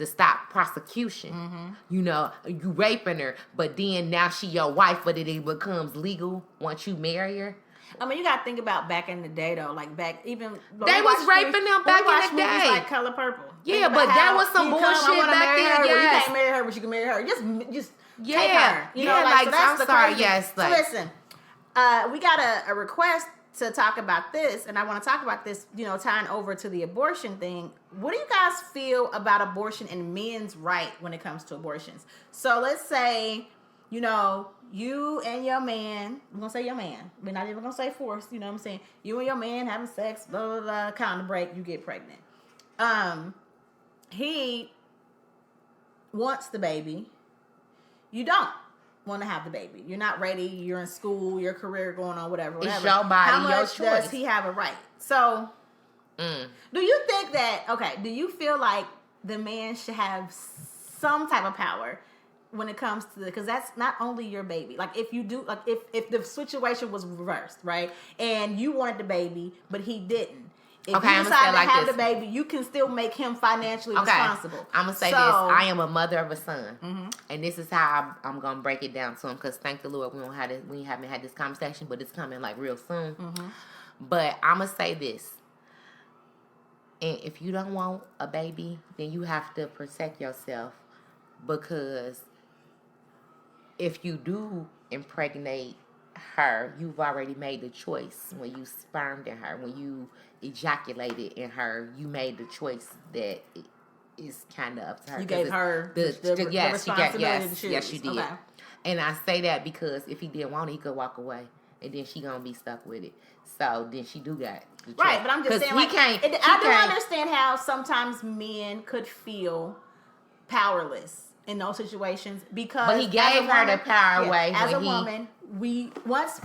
stop prosecution. You raping her, but then now she your wife, but it becomes legal once you marry her. I mean, you gotta think about back in the day, though. Like even they was raping them back in the day. Like Color Purple. Yeah, but that was some bullshit back then. You can't marry her, but you can marry her. Just take her. So that's sorry. Yes. So listen, we got a request to talk about this, and I want to talk about this. Tying over to the abortion thing. What do you guys feel about abortion and men's right when it comes to abortions? So let's say, you and your man, we're going to say your man. We're not even going to say forced, you know what I'm saying? You and your man having sex, blah, blah, blah, counter break, you get pregnant. He wants the baby. You don't want to have the baby. You're not ready. You're in school, your career going on, whatever. It's your body, How much your choice. Does he have a right? So, do you think that, do you feel like the man should have some type of power when it comes to because that's not only your baby. Like if you do, like if the situation was reversed, right, and you wanted the baby but he didn't, if you decide to have the baby, you can still make him financially responsible. I'm gonna say this: I am a mother of a son, and this is how I'm gonna break it down to him. Because thank the Lord, we haven't had this conversation, but it's coming like real soon. But I'm gonna say this. And if you don't want a baby, then you have to protect yourself, because if you do impregnate her, you've already made the choice. When you spermed in her, when you ejaculated in her, you made the choice that it is kind of up to her. You gave her the responsibility to choose. Yes, you did. Okay. And I say that because if he didn't want it, he could walk away, and then she gonna be stuck with it. So then she do got the choice. Right, but I'm just saying, I do understand how sometimes men could feel powerless in those situations, because but he gave her the power away. As a woman, we once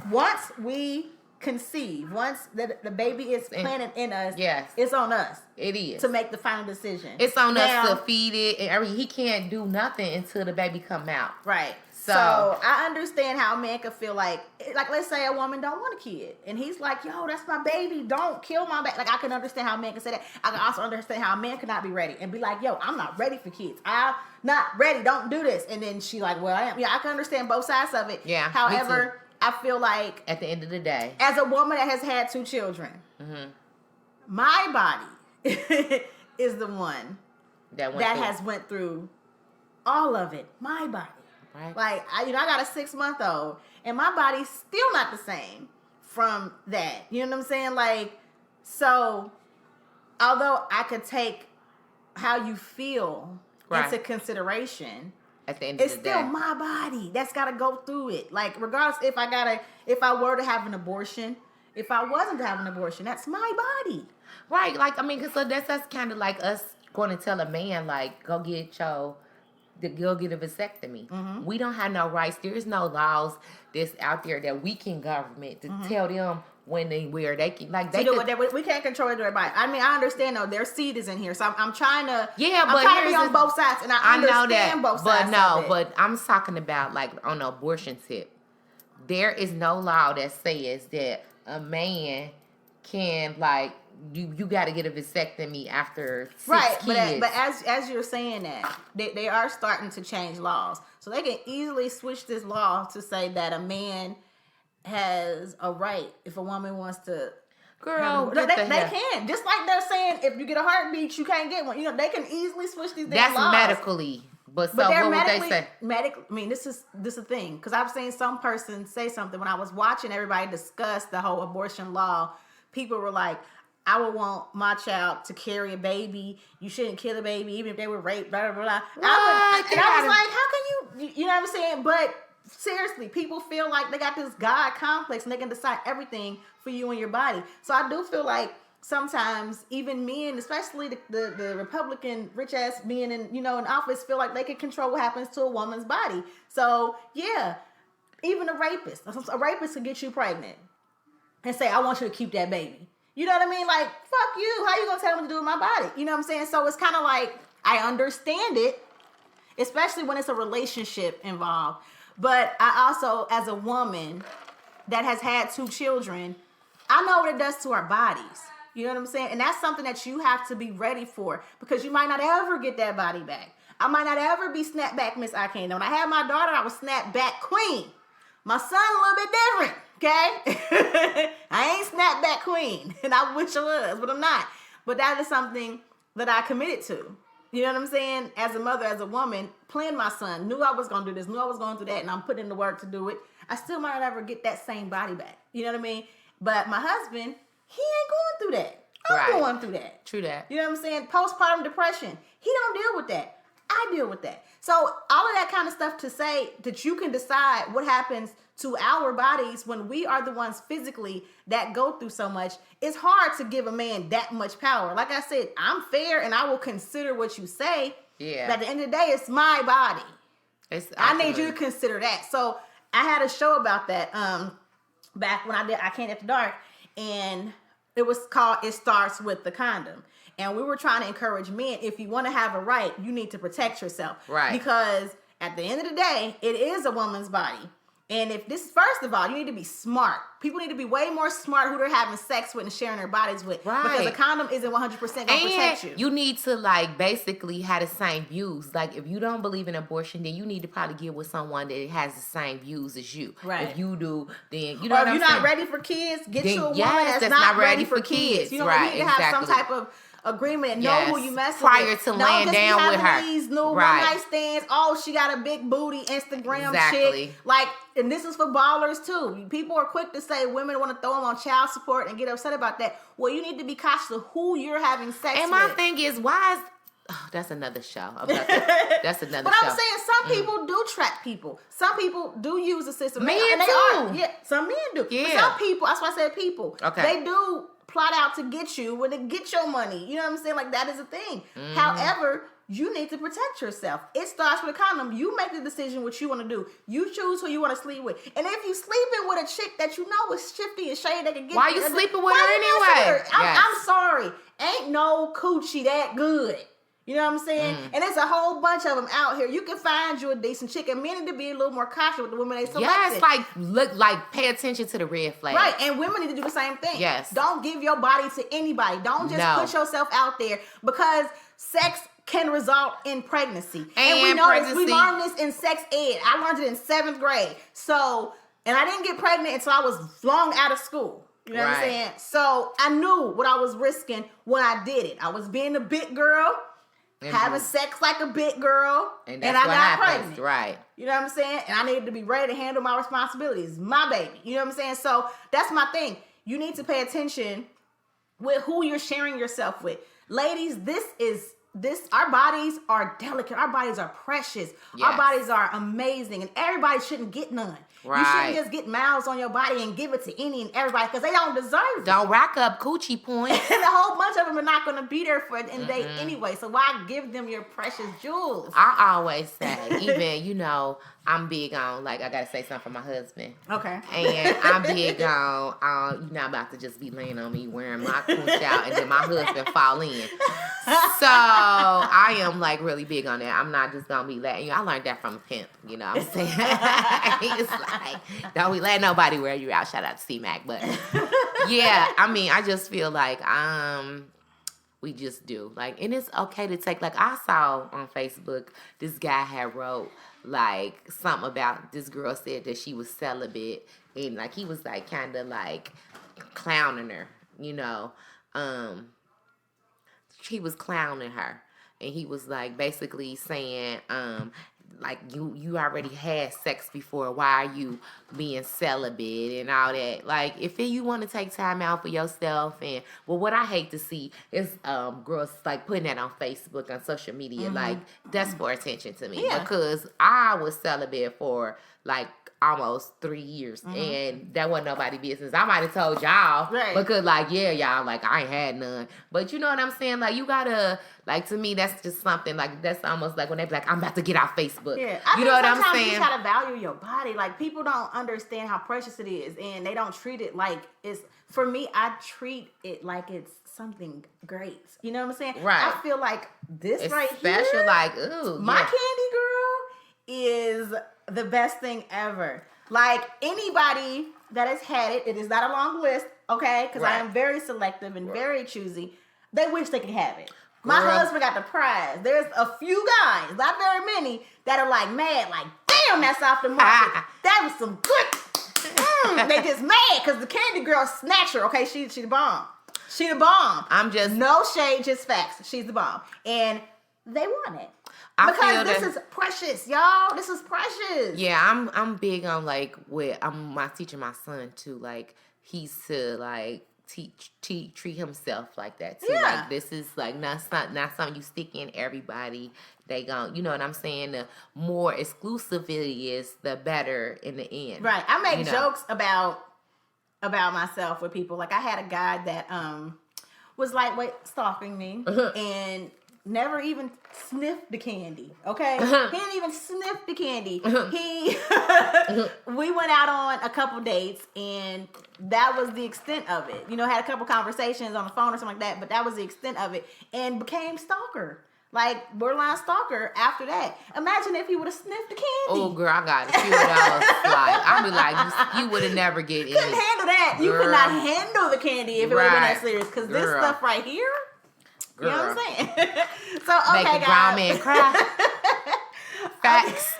we conceive, once the baby is planted in us, it's on us. It is to make the final decision. It's on us to feed it, and he can't do nothing until the baby come out. Right. So I understand how a man could feel like let's say a woman don't want a kid, and he's like, yo, that's my baby, don't kill my baby. Like, I can understand how a man can say that. I can also understand how a man could not be ready and be like, yo, I'm not ready for kids. I'm not ready. Don't do this. And then she like, well, I am. Yeah, I can understand both sides of it. Yeah. However, I feel like at the end of the day, as a woman that has had 2 children, my body is the one that has went through all of it. My body. Right. Like, I got a 6-month-old, and my body's still not the same from that. You know what I'm saying? Like, so, although I could take how you feel into consideration, at the end of the day, it's still my body that's got to go through it. Like, regardless if I were to have an abortion, if I wasn't to have an abortion, that's my body. Right. Like, I mean, cause so that's kind of like us going to tell a man, like, go get a vasectomy. Mm-hmm. We don't have no rights. There is no laws that's out there that we can government to tell them when and where they can. Like, we can't control their body. I mean, I understand though. Their seed is in here, so I'm trying to. Yeah, I'm trying to be on both sides, and I understand that, both sides. But I'm talking about like on the abortion tip. There is no law that says that a man can like. You got to get a vasectomy after 6 kids. But as you're saying that, they are starting to change laws. So they can easily switch this law to say that a man has a right if a woman wants to. Girl, they can. Just like they're saying if you get a heartbeat, you can't get one. They can easily switch these laws. That's medically. But what would they say? I mean, this is a thing. Because I've seen some person say something. When I was watching everybody discuss the whole abortion law, people were like, I would want my child to carry a baby. You shouldn't kill a baby, even if they were raped, blah, blah, blah. I was like, how can you know what I'm saying? But seriously, people feel like they got this God complex and they can decide everything for you and your body. So I do feel like sometimes even men, especially the Republican rich-ass men in office, feel like they can control what happens to a woman's body. So, yeah, even a rapist can get you pregnant and say, I want you to keep that baby. You know what I mean? Like, fuck you. How you going to tell them to do with my body? You know what I'm saying? So it's kind of like, I understand it, especially when it's a relationship involved. But I also, as a woman that has had 2 children, I know what it does to our bodies. You know what I'm saying? And that's something that you have to be ready for because you might not ever get that body back. I might not ever be snapback Miss I Can't. When I had my daughter, I was snapback queen. My son, a little bit different. Okay? I ain't snapback queen. And I wish I was, but I'm not. But that is something that I committed to. You know what I'm saying? As a mother, as a woman, planned my son, knew I was going to do this, knew I was going to do that, and I'm putting in the work to do it. I still might not ever get that same body back. You know what I mean? But my husband, he ain't going through that. I'm going through that. True that. You know what I'm saying? Postpartum depression. He don't deal with that. I deal with that. So all of that kind of stuff to say that you can decide what happens to our bodies when we are the ones physically that go through so much, it's hard to give a man that much power. Like I said, I'm fair and I will consider what you say. Yeah. But at the end of the day, it's my body. I need you to consider that. So I had a show about that back when I did I Can't After Dark, and it was called It Starts With the Condom. And we were trying to encourage men, if you want to have a right, you need to protect yourself. Right. Because at the end of the day, it is a woman's body. And if this, first of all, you need to be smart. People need to be way more smart who they're having sex with and sharing their bodies with. Right. Because a condom isn't 100% going to protect you. You need to, like, basically have the same views. Like, if you don't believe in abortion, then you need to probably get with someone that has the same views as you. Right. If you do, then, you know what I'm saying? If you're not ready for kids, get you a woman that's not ready for kids. You know, you need to have some type of agreement and know who you messing with. Prior to laying down with her. These new one-night stands. Oh, she got a big booty Instagram chick. Like, and this is for ballers too. People are quick to say women want to throw them on child support and get upset about that. Well, you need to be cautious of who you're having sex with. And my thing is, why is... Oh, that's another show. That's another but show. But I'm saying some people do track people. Some people do use the system. Men too. Yeah, some men do. Yeah. But some people, that's why I said people. Okay. They do plot out to get you when they get your money. You know what I'm saying? Like, that is a thing. Mm. However, you need to protect yourself. It starts with a condom. You make the decision what you want to do. You choose who you want to sleep with. And if you sleeping with a chick that you know is shifty and shady, that can get why you sleeping with her anyway? I'm sorry. Ain't no coochie that good. You know what I'm saying? And there's a whole bunch of them out here. You can find you a decent chick, and men need to be a little more cautious with the women they select. Yes, pay attention to the red flag. Right, and women need to do the same thing. Yes. Don't give your body to anybody. Don't just put yourself out there, because sex can result in pregnancy. And we know this. We learned this in sex ed. I learned it in 7th grade. So And I didn't get pregnant until I was long out of school. You know what I'm saying? So I knew what I was risking when I did it. I was being a big girl, having sex like a big girl, and I got pregnant. Right. You know what I'm saying? And I needed to be ready to handle my responsibilities. My baby. You know what I'm saying? So that's my thing. You need to pay attention with who you're sharing yourself with. Ladies, our bodies are delicate. Our bodies are precious. Yes. Our bodies are amazing. And everybody shouldn't get none. Right. You shouldn't just get mouths on your body and give it to any and everybody because they don't deserve it. Don't rack up coochie points. And a whole bunch of them are not going to be there for the day anyway. So why give them your precious jewels? I always say, even, I'm big on, like, I got to say something for my husband. Okay. And I'm big on, you're not about to just be laying on me wearing my cooch out and then my husband fall in. So I am, like, really big on that. I'm not just going to be letting you. I learned that from a pimp, you know what I'm saying? It's like, don't we let nobody wear you out. Shout out to C-Mac. But, yeah, I mean, I just feel like we just do. Like, and it's okay to take, like, I saw on Facebook, this guy had wrote, like, something about this girl said that she was celibate. And, like, he was, like, kind of, like, clowning her, he was clowning her. And he was, like, basically saying, like, you already had sex before. Why are you being celibate and all that? Like, if you want to take time out for yourself, and what I hate to see is girls like putting that on Facebook, on social media. Like, that's for attention to me because I was celibate for like almost 3 years, and that wasn't nobody business. I might have told y'all because, like, y'all, like, I ain't had none. But you know what I'm saying? Like, you gotta, like, to me, that's just something, like, that's almost like when they be like, I'm about to get off Facebook. Yeah, you know what I'm saying? You gotta value your body. Like, people don't understand how precious it is, and they don't treat it like it's, for me, I treat it like it's something great. You know what I'm saying? Right. I feel like this it's right special, here, like, ooh, my Candi girl is the best thing ever. Like, anybody that has had it, it is not a long list, okay? Because I am very selective and very choosy. They wish they could have it. My husband got the prize. There's a few guys, not very many, that are like mad, like, damn, that's off the market. That was some good. They just mad because the Candi girl snatched her. Okay, she the bomb. She the bomb. I'm just no shade, just facts. She's the bomb, and they want it. Because this is precious, y'all. This is precious. Yeah, I'm big on, like, I'm teaching my son to, like, he's to, like, treat himself like that too. Yeah. Like, this is, like, not something you stick in everybody. They gon', you know what I'm saying? The more exclusivity is, the better in the end. Right. I make jokes about myself with people. Like, I had a guy that was lightweight stalking me and never even sniffed the candy, okay? He didn't even sniff the candy. We went out on a couple dates, and that was the extent of it. Had a couple conversations on the phone or something like that, but that was the extent of it, and became stalker. Like, borderline stalker after that. Imagine if he would have sniffed the candy. Oh, girl, I got a few of those. Like, I'd be like, you would have never get in. Couldn't handle that. You could not handle the candy if it would have been that serious, because this stuff right here, girl. You know what I'm saying? So, okay, make a grown man cry. Facts.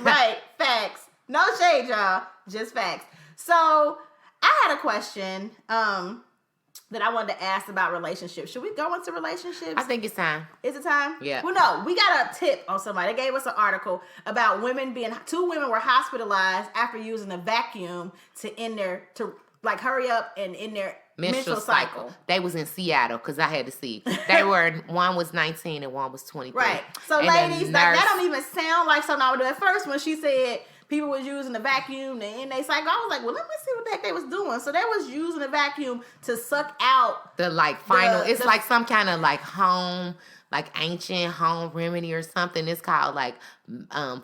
Right, facts. No shade, y'all. Just facts. So, I had a question that I wanted to ask about relationships. Should we go into relationships? I think it's time. Is it time? Yeah. Well, no. We got a tip on somebody. They gave us an article about two women were hospitalized after using a vacuum to hurry up and in their menstrual cycle. They was in Seattle because I had to see. One was 19 and one was 23. Right. So, and ladies, that don't even sound like something I would do. At first, when she said people was using the vacuum to end their cycle, I was like, well, let me see what the heck they was doing. So they was using a vacuum to suck out the, like, final. It's like some kind of, like, home, like, ancient home remedy or something. It's called, like,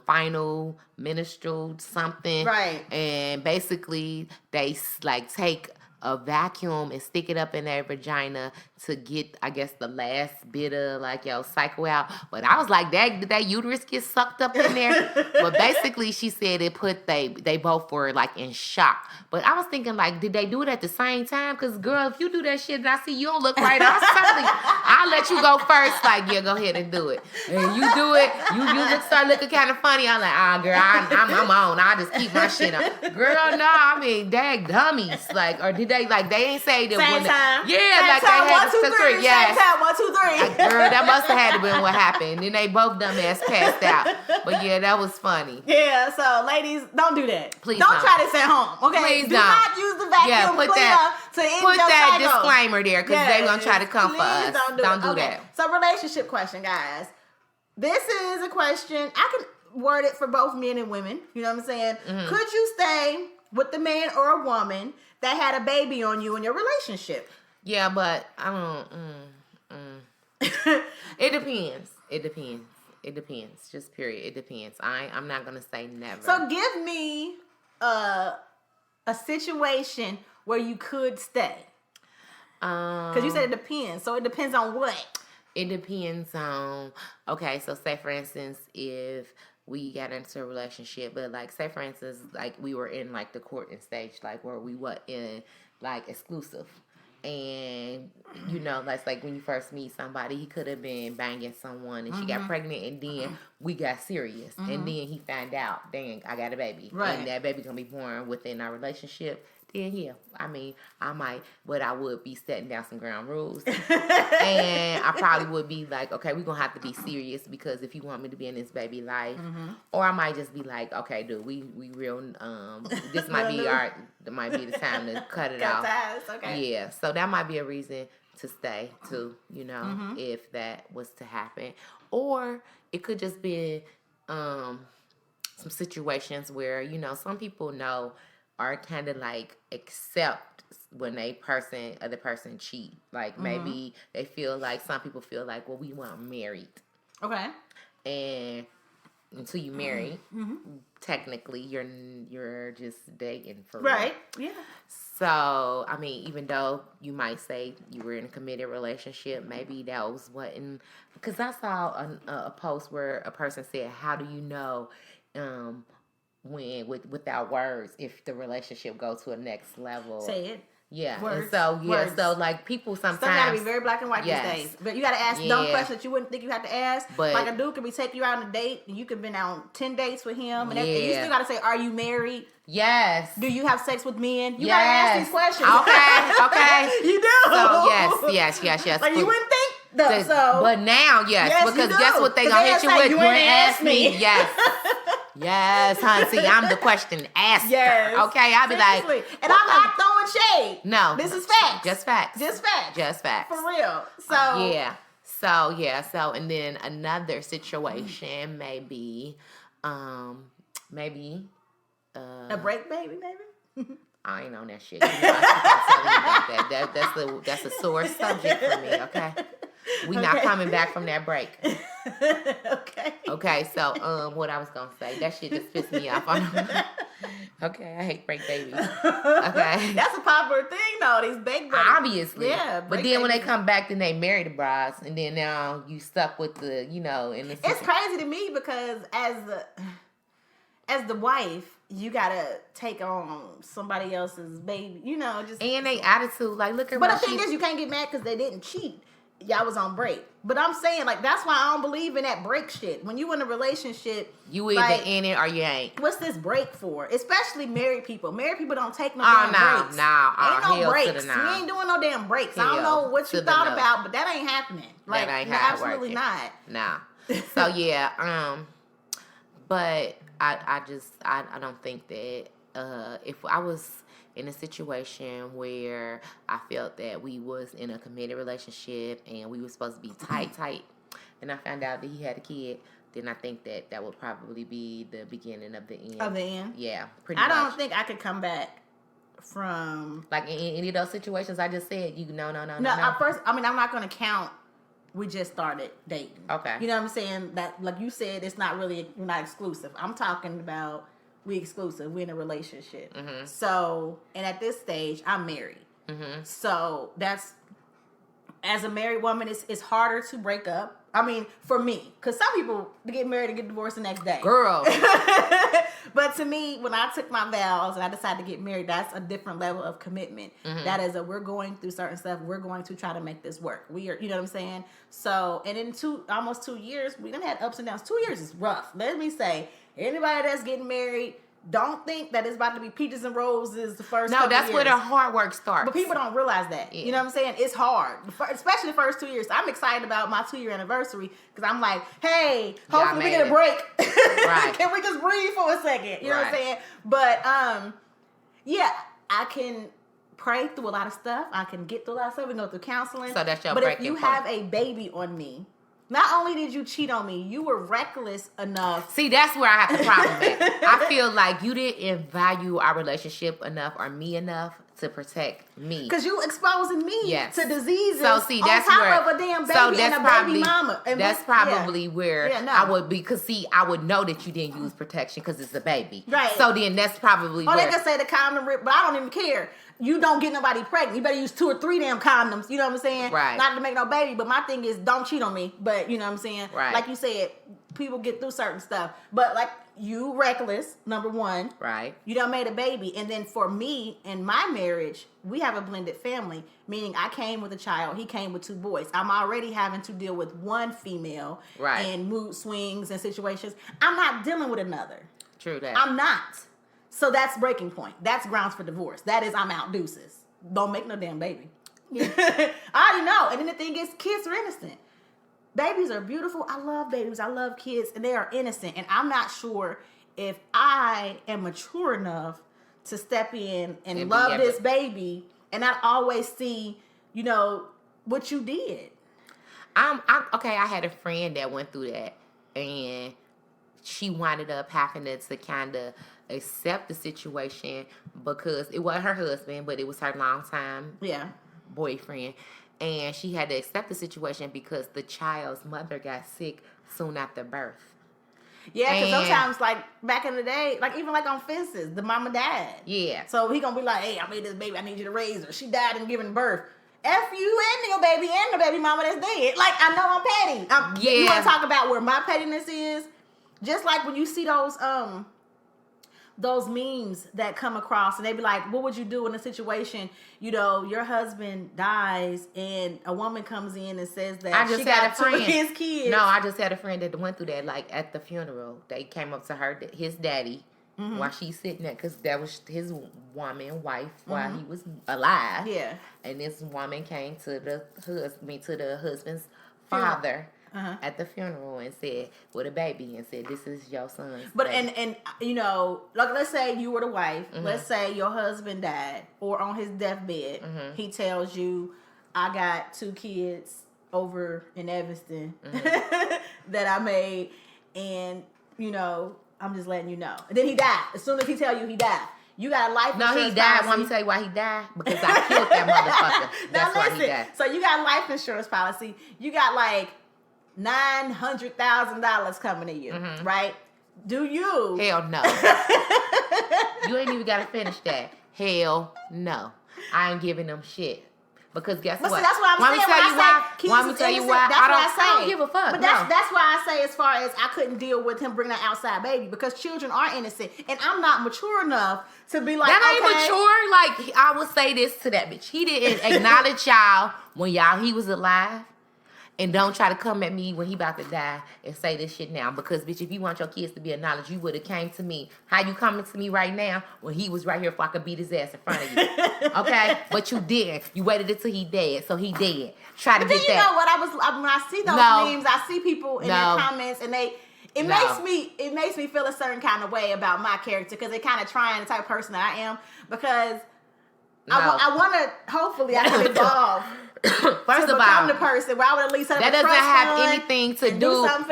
final menstrual something. Right. And basically they, like, take a vacuum and stick it up in their vagina to get, I guess, the last bit of like your cycle out. But I was like, did that uterus get sucked up in there? But basically, she said it put they both were like in shock. But I was thinking like, did they do it at the same time? Because girl, if you do that shit and I see you don't look right, I'll let you go first. Like, yeah, go ahead and do it. And you do it, you start looking kind of funny. I'm like, girl, I'm on. I just keep my shit on. Girl, no, I mean, dag dummies. Like, or did they like they ain't say that same time? Yeah, same like time, they had 1, 2, 3. yes. Same time, 1, 2, 3. Like, girl, that must have had to been what happened. Then they both dumbass passed out. But yeah, that was funny. Yeah, so ladies, don't do that. Please don't try this at home. Okay, please do not use the vacuum cleaner to end put your that cycle. disclaimer there because they're gonna try to come for us. Don't do that. So relationship question, guys. This is a question I can word it for both men and women. You know what I'm saying? Mm-hmm. Could you stay with the man or a woman that had a baby on you in your relationship? Yeah, but I don't. It depends. It depends. Just period. It depends. I'm not gonna say never. So give me a situation where you could stay. Because you said it depends. So it depends on what? It depends on. Okay, so say for instance, if we got into a relationship, but like say for instance, like we were in like the courting stage, like where we were in like exclusive. And you know, that's like when you first meet somebody, he could have been banging someone and she got pregnant, and then we got serious, and then he found out, dang, I got a baby, and that baby gonna be born within our relationship. Then yeah, I mean, I might, but I would be setting down some ground rules, and I probably would be like, okay, we're gonna have to be serious because if you want me to be in this baby life, or I might just be like, okay, dude, we real, this might be the time to cut it off. Okay. Yeah, so that might be a reason to stay too, you know, if that was to happen, or it could just be some situations where, you know, some people know are kind of like accept when other person cheat. Like maybe they feel like, some people feel like, well, we weren't married. Okay. And until you marry, technically you're just dating for real. Right. Yeah. So, I mean, even though you might say you were in a committed relationship, maybe that was because I saw a post where a person said, how do you know when without words if the relationship goes to a next level? Say it. Yeah. Words. And so Words. So like people sometimes stuff gotta be very black and white these days. But you gotta ask dumb questions that you wouldn't think you have to ask. But like a dude could be taking you out on a date and you could have been on 10 dates with him, and you still gotta say, are you married? Yes. Do you have sex with men? You gotta ask these questions. Okay. You do. So yes. Like you wouldn't think though. So but now because guess what they gonna hit you with? You ain't ask me. Yes. Yes, honey. I'm the question asker. Yes. Okay, I'll be like, and I'm not throwing shade. No, this is facts. Just facts. Just facts. Just facts. For real. So So and then another situation maybe a break, baby. I ain't on that shit. You know, I keep on telling you about that. That's a sore subject for me. Okay. We not coming back from that break. Okay, so what I was gonna say, that shit just pissed me off. Okay, I hate break babies. Okay. That's a popular thing though, these bake babies. Obviously. Yeah. But then when they come back, then they marry the brides, and then now you stuck with the, you know, and it's crazy to me because as the wife, you gotta take on somebody else's baby, you know, just and they attitude, like look at. But the thing is, you can't get mad because they didn't cheat. Y'all was on break. But I'm saying, like, that's why I don't believe in that break shit. When you in a relationship, you either like, in it or you ain't. What's this break for? Especially married people. Married people don't take no damn breaks. Ain't no breaks. We ain't doing no damn breaks. I don't know what you thought about, but that ain't happening. Like, that ain't absolutely not. Nah. So yeah, but I don't think that if I was in a situation where I felt that we was in a committed relationship and we were supposed to be tight, and I found out that he had a kid, then I think that would probably be the beginning of the end. Of the end? Yeah, pretty much. I don't think I could come back from... Like in any of those situations I just said, no. At first, I mean, I'm not going to count we just started dating. Okay. You know what I'm saying? That, like you said, it's not really, we're not exclusive. I'm talking about we exclusive. We're in a relationship. So, and at this stage, I'm married. So that's as a married woman, it's harder to break up. I mean, for me, because some people get married and get divorced the next day. Girl. But to me, when I took my vows and I decided to get married, that's a different level of commitment. Mm-hmm. That is we're going through certain stuff. We're going to try to make this work. We are, you know what I'm saying? So, and in almost 2 years, we done had ups and downs. 2 years is rough. Let me say, anybody that's getting married, don't think that it's about to be peaches and roses the first couple that's years. where the hard work starts. But people don't realize that. Yeah. You know what I'm saying? It's hard, especially the first 2 years. So I'm excited about my 2-year anniversary because I'm like, hey, hopefully we get a break. Right. Can we just breathe for a second? You know what I'm saying? But yeah, I can pray through a lot of stuff. I can get through a lot of stuff. We can go through counseling. So that's your But breaking if you point. have a baby on me, not only did you cheat on me, you were reckless enough. See, that's where I have the problem at. I feel like you didn't value our relationship enough or me enough to protect me. Because you exposing me to diseases so, see, that's on top where, of a damn baby and a baby mama. And that's probably where I would be. Because, see, I would know that you didn't use protection because it's a baby. Right. So then that's probably where. They can say the condom rip, but I don't even care. You don't get nobody pregnant. You better use 2 or 3 damn condoms. You know what I'm saying? Right. Not to make no baby, but my thing is don't cheat on me. But you know what I'm saying? Right. Like you said, people get through certain stuff. But like you reckless, number one. Right. You done made a baby. And then for me and my marriage, we have a blended family. Meaning I came with a child. He came with 2 boys. I'm already having to deal with one female. Right. And mood swings and situations. I'm not dealing with another. True that. I'm not. So that's breaking point. That's grounds for divorce. That is I'm out deuces. Don't make no damn baby. Yeah. I already know. And then the thing is, kids are innocent. Babies are beautiful. I love babies. I love kids. And they are innocent. And I'm not sure if I am mature enough to step in and love this baby and not always see, you know, what you did. Okay, I had a friend that went through that. And she wound up having to kind of accept the situation because it wasn't her husband, but it was her longtime boyfriend. And she had to accept the situation because the child's mother got sick soon after birth. Yeah, because sometimes, like, back in the day, like, even like on Fences, the mama died. Yeah. So he gonna be like, hey, I made this baby, I need you to raise her. She died in giving birth. F you and your baby and the baby mama that's dead. Like, I know I'm petty. You want to talk about where my pettiness is? Just like when you see those memes that come across and they be like, what would you do in a situation, you know, your husband dies and a woman comes in and says that she got 2 of his kids. No, I just had a friend that went through that, like at the funeral. They came up to her, his daddy, while she's sitting there, because that was his wife, while he was alive. Yeah. And this woman came to the husband's father. At the funeral and said, with a baby, and said, this is your son's But baby. and you know, like, let's say you were the wife, let's say your husband died, or on his deathbed, he tells you, I got 2 kids over in Evanston that I made, and you know, I'm just letting you know. And then he died. As soon as he tell you he died. You got a life insurance policy. No, he died. Want me to tell you why he died? Because I killed that motherfucker. That's why he died. So you got a life insurance policy. You got like $900,000 coming to you, right? Do you? Hell no. You ain't even got to finish that. Hell no. I ain't giving them shit. Because guess what? See, that's what I'm saying. Want me to tell you why? I don't give a fuck. But that's why I say, as far as I couldn't deal with him bringing an outside baby, because children are innocent, and I'm not mature enough to be like, that ain't mature. Like, I would say this to that bitch. He didn't acknowledge y'all when he was alive. And don't try to come at me when he about to die and say this shit now. Because, bitch, if you want your kids to be acknowledged, you would have came to me. How you coming to me right now when he was right here if I could beat his ass in front of you? Okay? But you didn't. You waited until he dead, so he dead. Try to get that. But you know what? When I see those memes, I see people in their comments, and it makes me feel a certain kind of way about my character, because they kind of trying the type of person that I am, because I want to, hopefully I can evolve. First of all, become the person where I would at least have that doesn't have anything to do.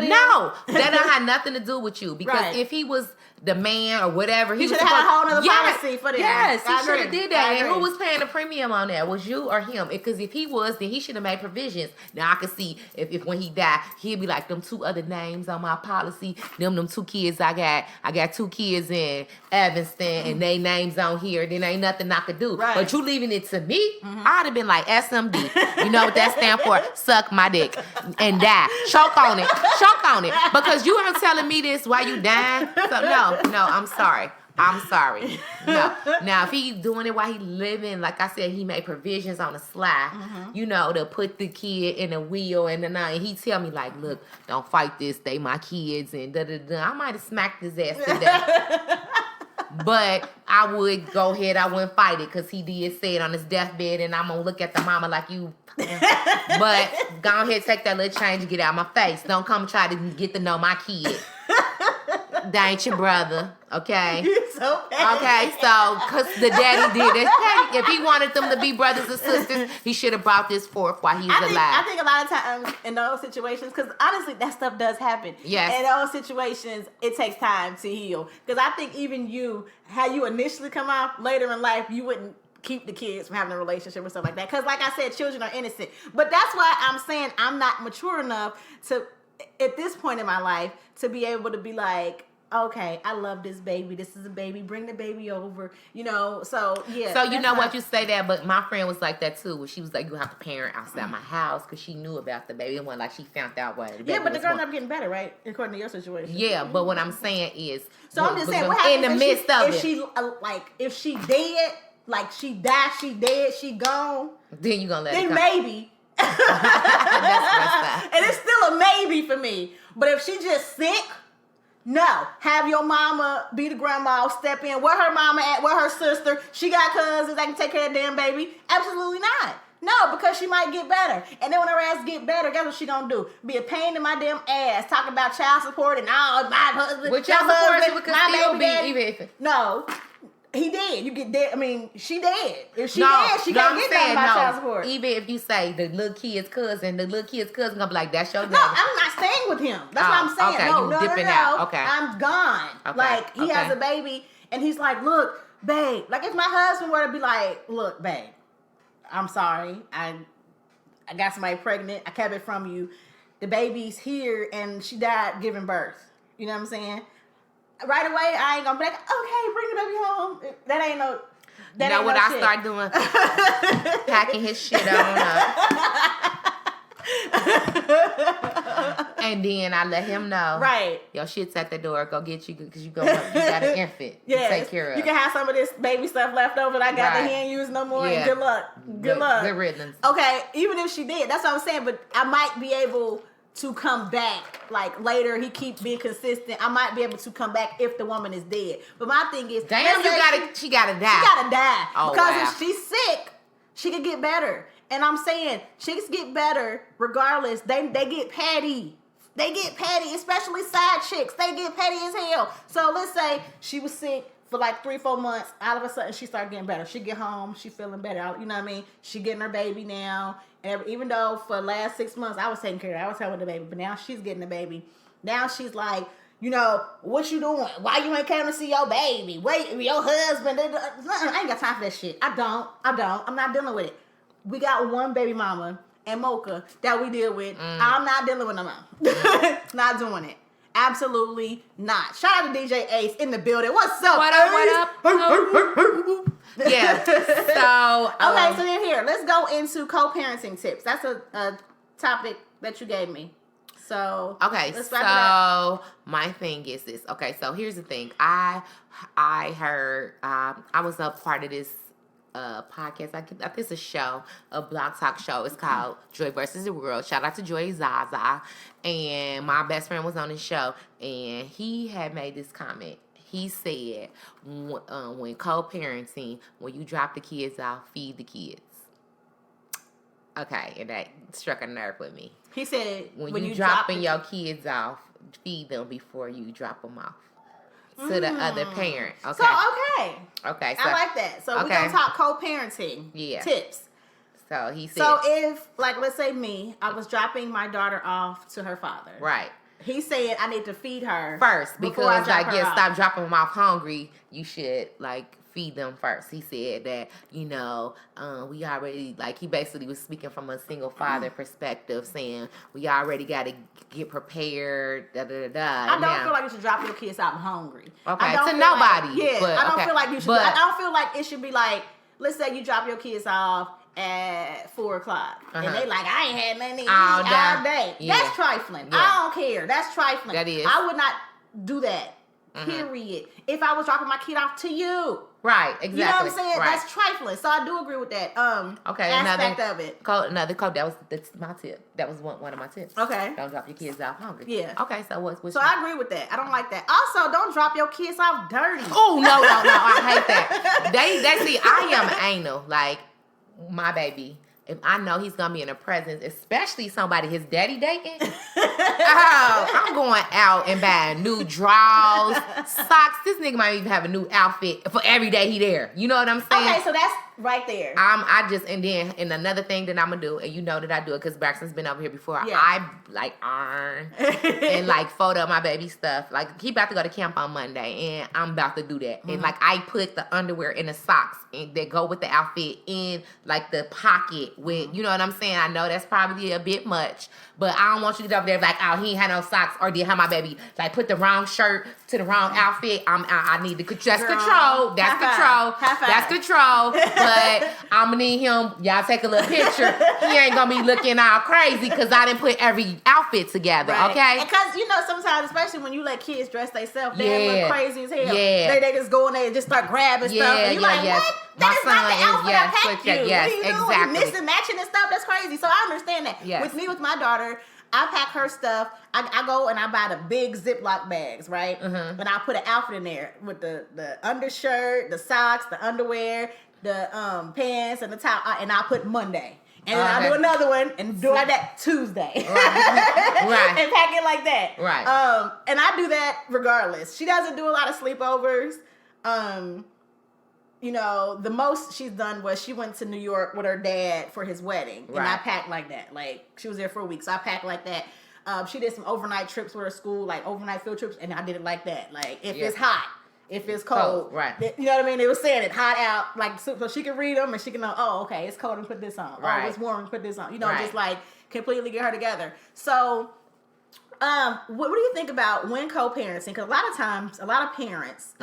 No, that don't have nothing to do with you, because if he was the man or whatever. He should have had a whole other policy for them. Yes, he should have did that. And who was paying the premium on that? Was you or him? Because if he was, then he should have made provisions. Now I can see if when he died, he'd be like, them 2 other names on my policy, them 2 kids I got 2 kids in Evanston and they names on here, then ain't nothing I could do. Right. But you leaving it to me, I'd have been like SMD. You know what that stand for? Suck my dick and die. Choke on it. Because you aren't telling me this while you dying. So no, I'm sorry. No. Now, if he doing it while he living, like I said, he made provisions on the sly, to put the kid in a wheel and he tell me like, look, don't fight this. They my kids and da-da-da. I might have smacked his ass today. But I would go ahead. I wouldn't fight it because he did say it on his deathbed and I'm going to look at the mama like you. But go ahead, take that little change and get out of my face. Don't come try to get to know my kid. That ain't your brother, okay? You're so petty. Okay, so, because the daddy did it. Petty. If he wanted them to be brothers and sisters, he should have brought this forth while he was alive. I think a lot of times in those situations, because honestly, that stuff does happen. Yes. In those situations, it takes time to heal. Because I think even how you initially come out later in life, you wouldn't keep the kids from having a relationship or stuff like that. Because like I said, children are innocent. But that's why I'm saying I'm not mature enough to, at this point in my life, to be able to be like, okay, I love this baby. This is a baby. Bring the baby over. So yeah. So you know what, you say that, but my friend was like that too. Where she was like, you have to parent outside my house because she knew about the baby. It wasn't like she found out what the baby but the was girl ended up getting better, right? According to your situation. Yeah, but what I'm saying is, I'm just saying, what happens in the midst of it? If she dead, like she died, she dead, she gone. Then you gonna let then it go. Maybe. That's messed up. And it's still a maybe for me. But if she just sick. No, have your mama be the grandma, step in. Where her mama at? Where her sister? She got cousins that can take care of that damn baby? Absolutely not. No, because she might get better. And then when her ass get better, guess what she gonna do? Be a pain in my damn ass, talking about child support and all my husband. Which child support could still be, daddy. even if No. He dead. You get dead. I mean, she dead. If she dead, she can't get that by child support. Even if you say the little kid's cousin gonna be like, that's your daddy. No, I'm not staying with him. That's what I'm saying. Okay, No. out. Okay. I'm gone. Okay. Like, he has a baby, and he's like, look, babe. Like, if my husband were to be like, look, babe, I'm sorry. I got somebody pregnant. I kept it from you. The baby's here, and she died giving birth. You know what I'm saying? Right away, I ain't gonna be like, okay, bring the baby home. That ain't no. That you know ain't what no I shit. start doing? Packing his shit on up. And then I let him know. Right. Your shit's at the door. Go get you because you got an infant to take care of. You can have some of this baby stuff left over that I got that he ain't used no more. Yeah. And good luck. Good luck. Good riddance. Okay, even if she did, that's what I'm saying. But I might be able to come back, like later. He keeps being consistent. I might be able to come back if the woman is dead. But my thing is, damn, she gotta die. She gotta die because wow. if she's sick, she could get better. And I'm saying chicks get better regardless. They get petty. They get petty, especially side chicks. They get petty as hell. So let's say she was sick for like 3-4 months. All of a sudden, she started getting better. She get home, she feeling better. You know what I mean? She getting her baby now. And even though for the last 6 months, I was taking care of her. I was helping the baby. But now she's getting the baby. Now she's like, what you doing? Why you ain't coming to see your baby? Wait, your husband. I ain't got time for that shit. I don't. I'm not dealing with it. We got one baby mama and Mocha that we deal with. I'm not dealing with no more. Not doing it. Absolutely not. Shout out to DJ Ace in the building. What's up? What up? Yeah. So okay. So then here, let's go into co-parenting tips. That's a topic that you gave me. So okay. So my thing is this. Okay. So here's the thing. I heard I was a part of this podcast. I think it's a show, a blog talk show. It's called Joy versus the World. Shout out to Joy Zaza. And my best friend was on the show, and he had made this comment. He said, when co-parenting, when you drop the kids off, feed the kids. Okay, and that struck a nerve with me. He said, when you dropping your kids off, feed them before you drop them off to the other parent. Okay. So, okay. So, I like that. So we're going to talk co-parenting tips. So he said. So if, like, let's say me, I was dropping my daughter off to her father. Right. He said I need to feed her first because stop dropping them off hungry. You should feed them first. He said that, we already, he basically was speaking from a single father perspective, saying we already got to get prepared, I don't feel like you should drop your kids out hungry. Okay, to nobody. I don't feel like you should. I don't feel like it should be let's say you drop your kids off at 4:00 and they I ain't had nothing to eat all day. Yeah. That's trifling. Yeah. I don't care. That's trifling. That is. I would not do that. Period. If I was dropping my kid off to you. Right, exactly. You know what I'm saying? Right. That's trifling. So I do agree with that. Aspect of it. Another code. That's my tip. That was one of my tips. Okay. Don't drop your kids off hungry. Yeah. Okay, so what's So I agree with that. I don't like that. Also, don't drop your kids off dirty. Oh, no. I hate that. They see, I am anal. My baby, if I know he's going to be in a presence, especially somebody his daddy dating, I'm going out and buying new drawers, socks. This nigga might even have a new outfit for every day he there. You know what I'm saying? Okay, so that's right there. And another thing that I'm going to do, and you know that I do it because Braxton's been over here before, I iron and fold up my baby stuff. He about to go to camp on Monday, and I'm about to do that. And I put the underwear and the socks and they go with the outfit in the pocket with, you know what I'm saying? I know that's probably a bit much, but I don't want you to get over there he ain't had no socks, or did have my baby put the wrong shirt to the wrong outfit. I need to, that's control. That's control. That's control. But I'm gonna need him. Y'all take a little picture. He ain't gonna be looking all crazy because I didn't put every outfit together. Right. Okay. Because sometimes, especially when you let kids dress themselves, they look crazy as hell. Yeah. They just go in there and just start grabbing stuff, and you're what? That is not the outfit I packed you. Yes, what are you exactly. doing? You mixing, matching and stuff. That's crazy. So I understand that. Yes. With my daughter, I pack her stuff. I go and I buy the big Ziploc bags, right? Mm-hmm. And I put an outfit in there with the undershirt, the socks, the underwear, the pants, and the top. And I put Monday. And then I'll do another one and do like that Tuesday. Right. And pack it like that. Right. And I do that regardless. She doesn't do a lot of sleepovers. The most she's done was she went to New York with her dad for his wedding. Right. And I packed like that. She was there for a week, so I packed like that. She did some overnight trips with her school, overnight field trips, and I did it like that. If it's hot, if it's cold. Right. You know what I mean? They were saying it hot out, so she can read them and she can know, oh, okay, it's cold and put this on. Right. Oh, it's warm and put this on. Just completely get her together. So, what do you think about when co-parenting? Because a lot of times, a lot of parents,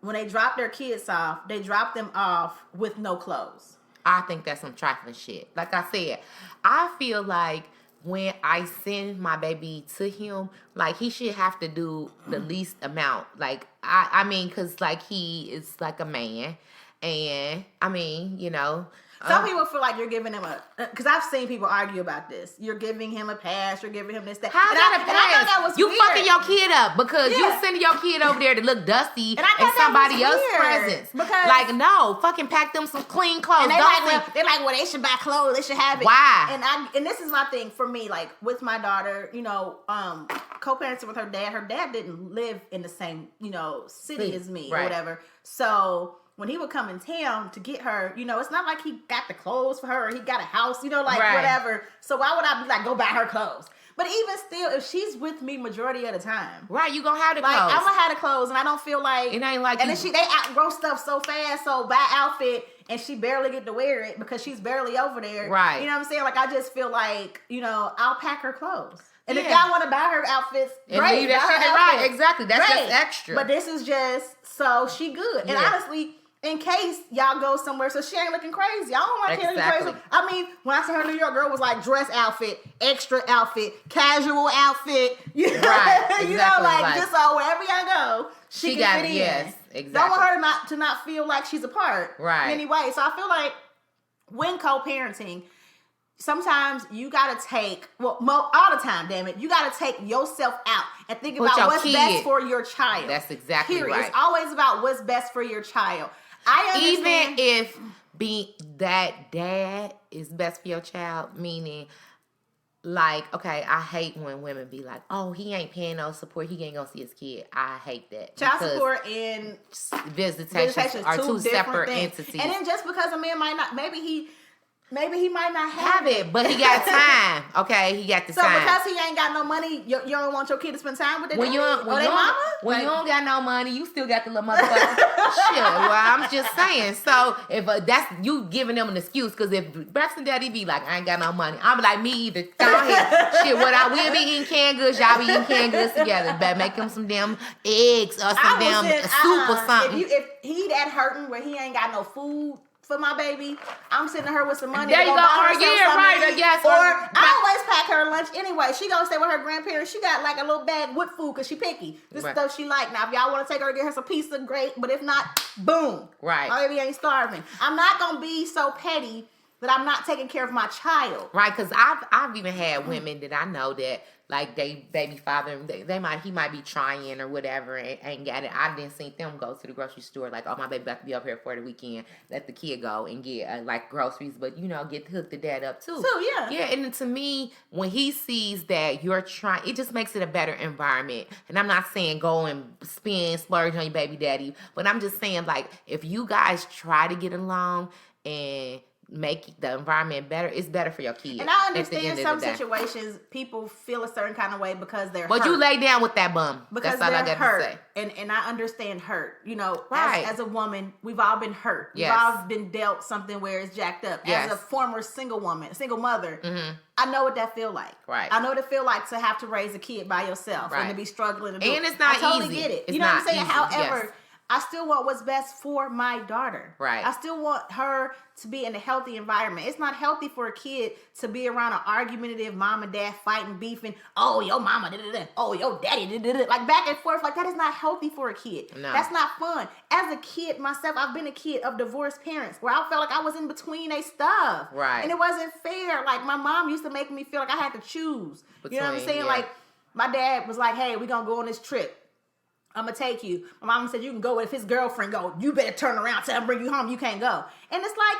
when they drop their kids off, they drop them off with no clothes. I think that's some trifling shit. Like I said, I feel like when I send my baby to him, he should have to do the least amount. Because he is a man. And, some people feel like you're giving him because I've seen people argue about this. You're giving him a pass. You're giving him this, that. How's that a pass? I thought that was you weird. Fucking your kid up because you sending your kid over there to look dusty in somebody else's presence. Because no, fucking pack them some clean clothes. And they're like, well, they should buy clothes. They should have it. Why? And this is my thing for me. With my daughter, co-parenting with her dad. Her dad didn't live in the same city as me or whatever. So when he would come in town to get her, it's not like he got the clothes for her or he got a house, whatever. So why would I be go buy her clothes? But even still, if she's with me majority of the time, right, you gonna have the clothes. I'm gonna have the clothes, and I don't feel like it ain't like. And then they outgrow stuff so fast. So buy outfit, and she barely get to wear it because she's barely over there. Right. You know what I'm saying? I just feel like I'll pack her clothes. And if y'all want to buy her outfits, great. Leave that shit right. Exactly. That's just extra. But this is just so she good. And honestly, in case y'all go somewhere so she ain't looking crazy. I don't want her looking crazy. I mean, when I saw her New York girl was dress outfit, extra outfit, casual outfit. Right. Exactly. Just so wherever y'all go, she can fit in. Yes, exactly. Don't want her to not feel like she's a part. Right. Anyway, so I feel like when co-parenting, sometimes you gotta take, all the time, damn it, you gotta take yourself out and think about what's best for your child. That's exactly right. It's always about what's best for your child. I understand. Even if being that dad is best for your child, meaning okay, I hate when women be like, oh, he ain't paying no support, he ain't gonna see his kid. I hate that. Child support and visitation are two separate entities. And then just because a man might not, maybe he Maybe he might not have it, but he got time. Okay, he got the time. So because he ain't got no money, you don't want your kid to spend time with their mama? When you don't got no money, you still got the little motherfucker. Shit, well, I'm just saying. So if that's you giving them an excuse, because if Braxton Daddy be like, I ain't got no money, I'll be like, me either. Go ahead. Shit, we'll be eating canned goods, y'all be eating canned goods together. Better make him some damn eggs or some damn soup or something. If he that hurting where he ain't got no food for my baby, I'm sending her with some money. There you go. Right. Yes. Or I always pack her lunch anyway. She gonna stay with her grandparents. She got like a little bag with food because she picky. This stuff she like. Now, if y'all want to take her to get her some pizza, great. But if not, boom. Right. My baby ain't starving. I'm not gonna be so petty that I'm not taking care of my child. Right. Because I've even had women that I know that like they baby father, he might be trying or whatever and ain't got it. I didn't see them go to the grocery store like, oh, my baby about to be up here for the weekend. Let the kid go and get like groceries, but get hooked the dad up too. So yeah. Yeah, and to me, when he sees that you're trying, it just makes it a better environment. And I'm not saying go and splurge on your baby daddy, but I'm just saying like if you guys try to get along and make the environment better, it's better for your kids. And I understand some situations people feel a certain kind of way because they're hurt. But you lay down with that bum. Because that's all I got to say. And I understand hurt. Right. As a woman, we've all been hurt. Yes. We've all been dealt something where it's jacked up. Yes. As a former single mother, I know what that feel like. Right. I know what it feel like to have to raise a kid by yourself and to be struggling to do it. And it's not easy. I totally easy. get it. It's you know what I'm saying? Easy. However, yes. I still want what's best for my daughter. Right. I still want her to be in a healthy environment. It's not healthy for a kid to be around an argumentative mom and dad fighting, beefing. Oh, your mama did it. Oh, your daddy did it. Like back and forth. Like that is not healthy for a kid. No. That's not fun. As a kid myself, I've been a kid of divorced parents where I felt like I was in between they stuff. Right. And it wasn't fair. Like my mom used to make me feel like I had to choose. You know what I'm saying? Yeah. Like my dad was like, hey, we're going to go on this trip. I'm going to take you. My mama said you can go. If his girlfriend go, you better turn around, tell him bring you home. You can't go. And it's like,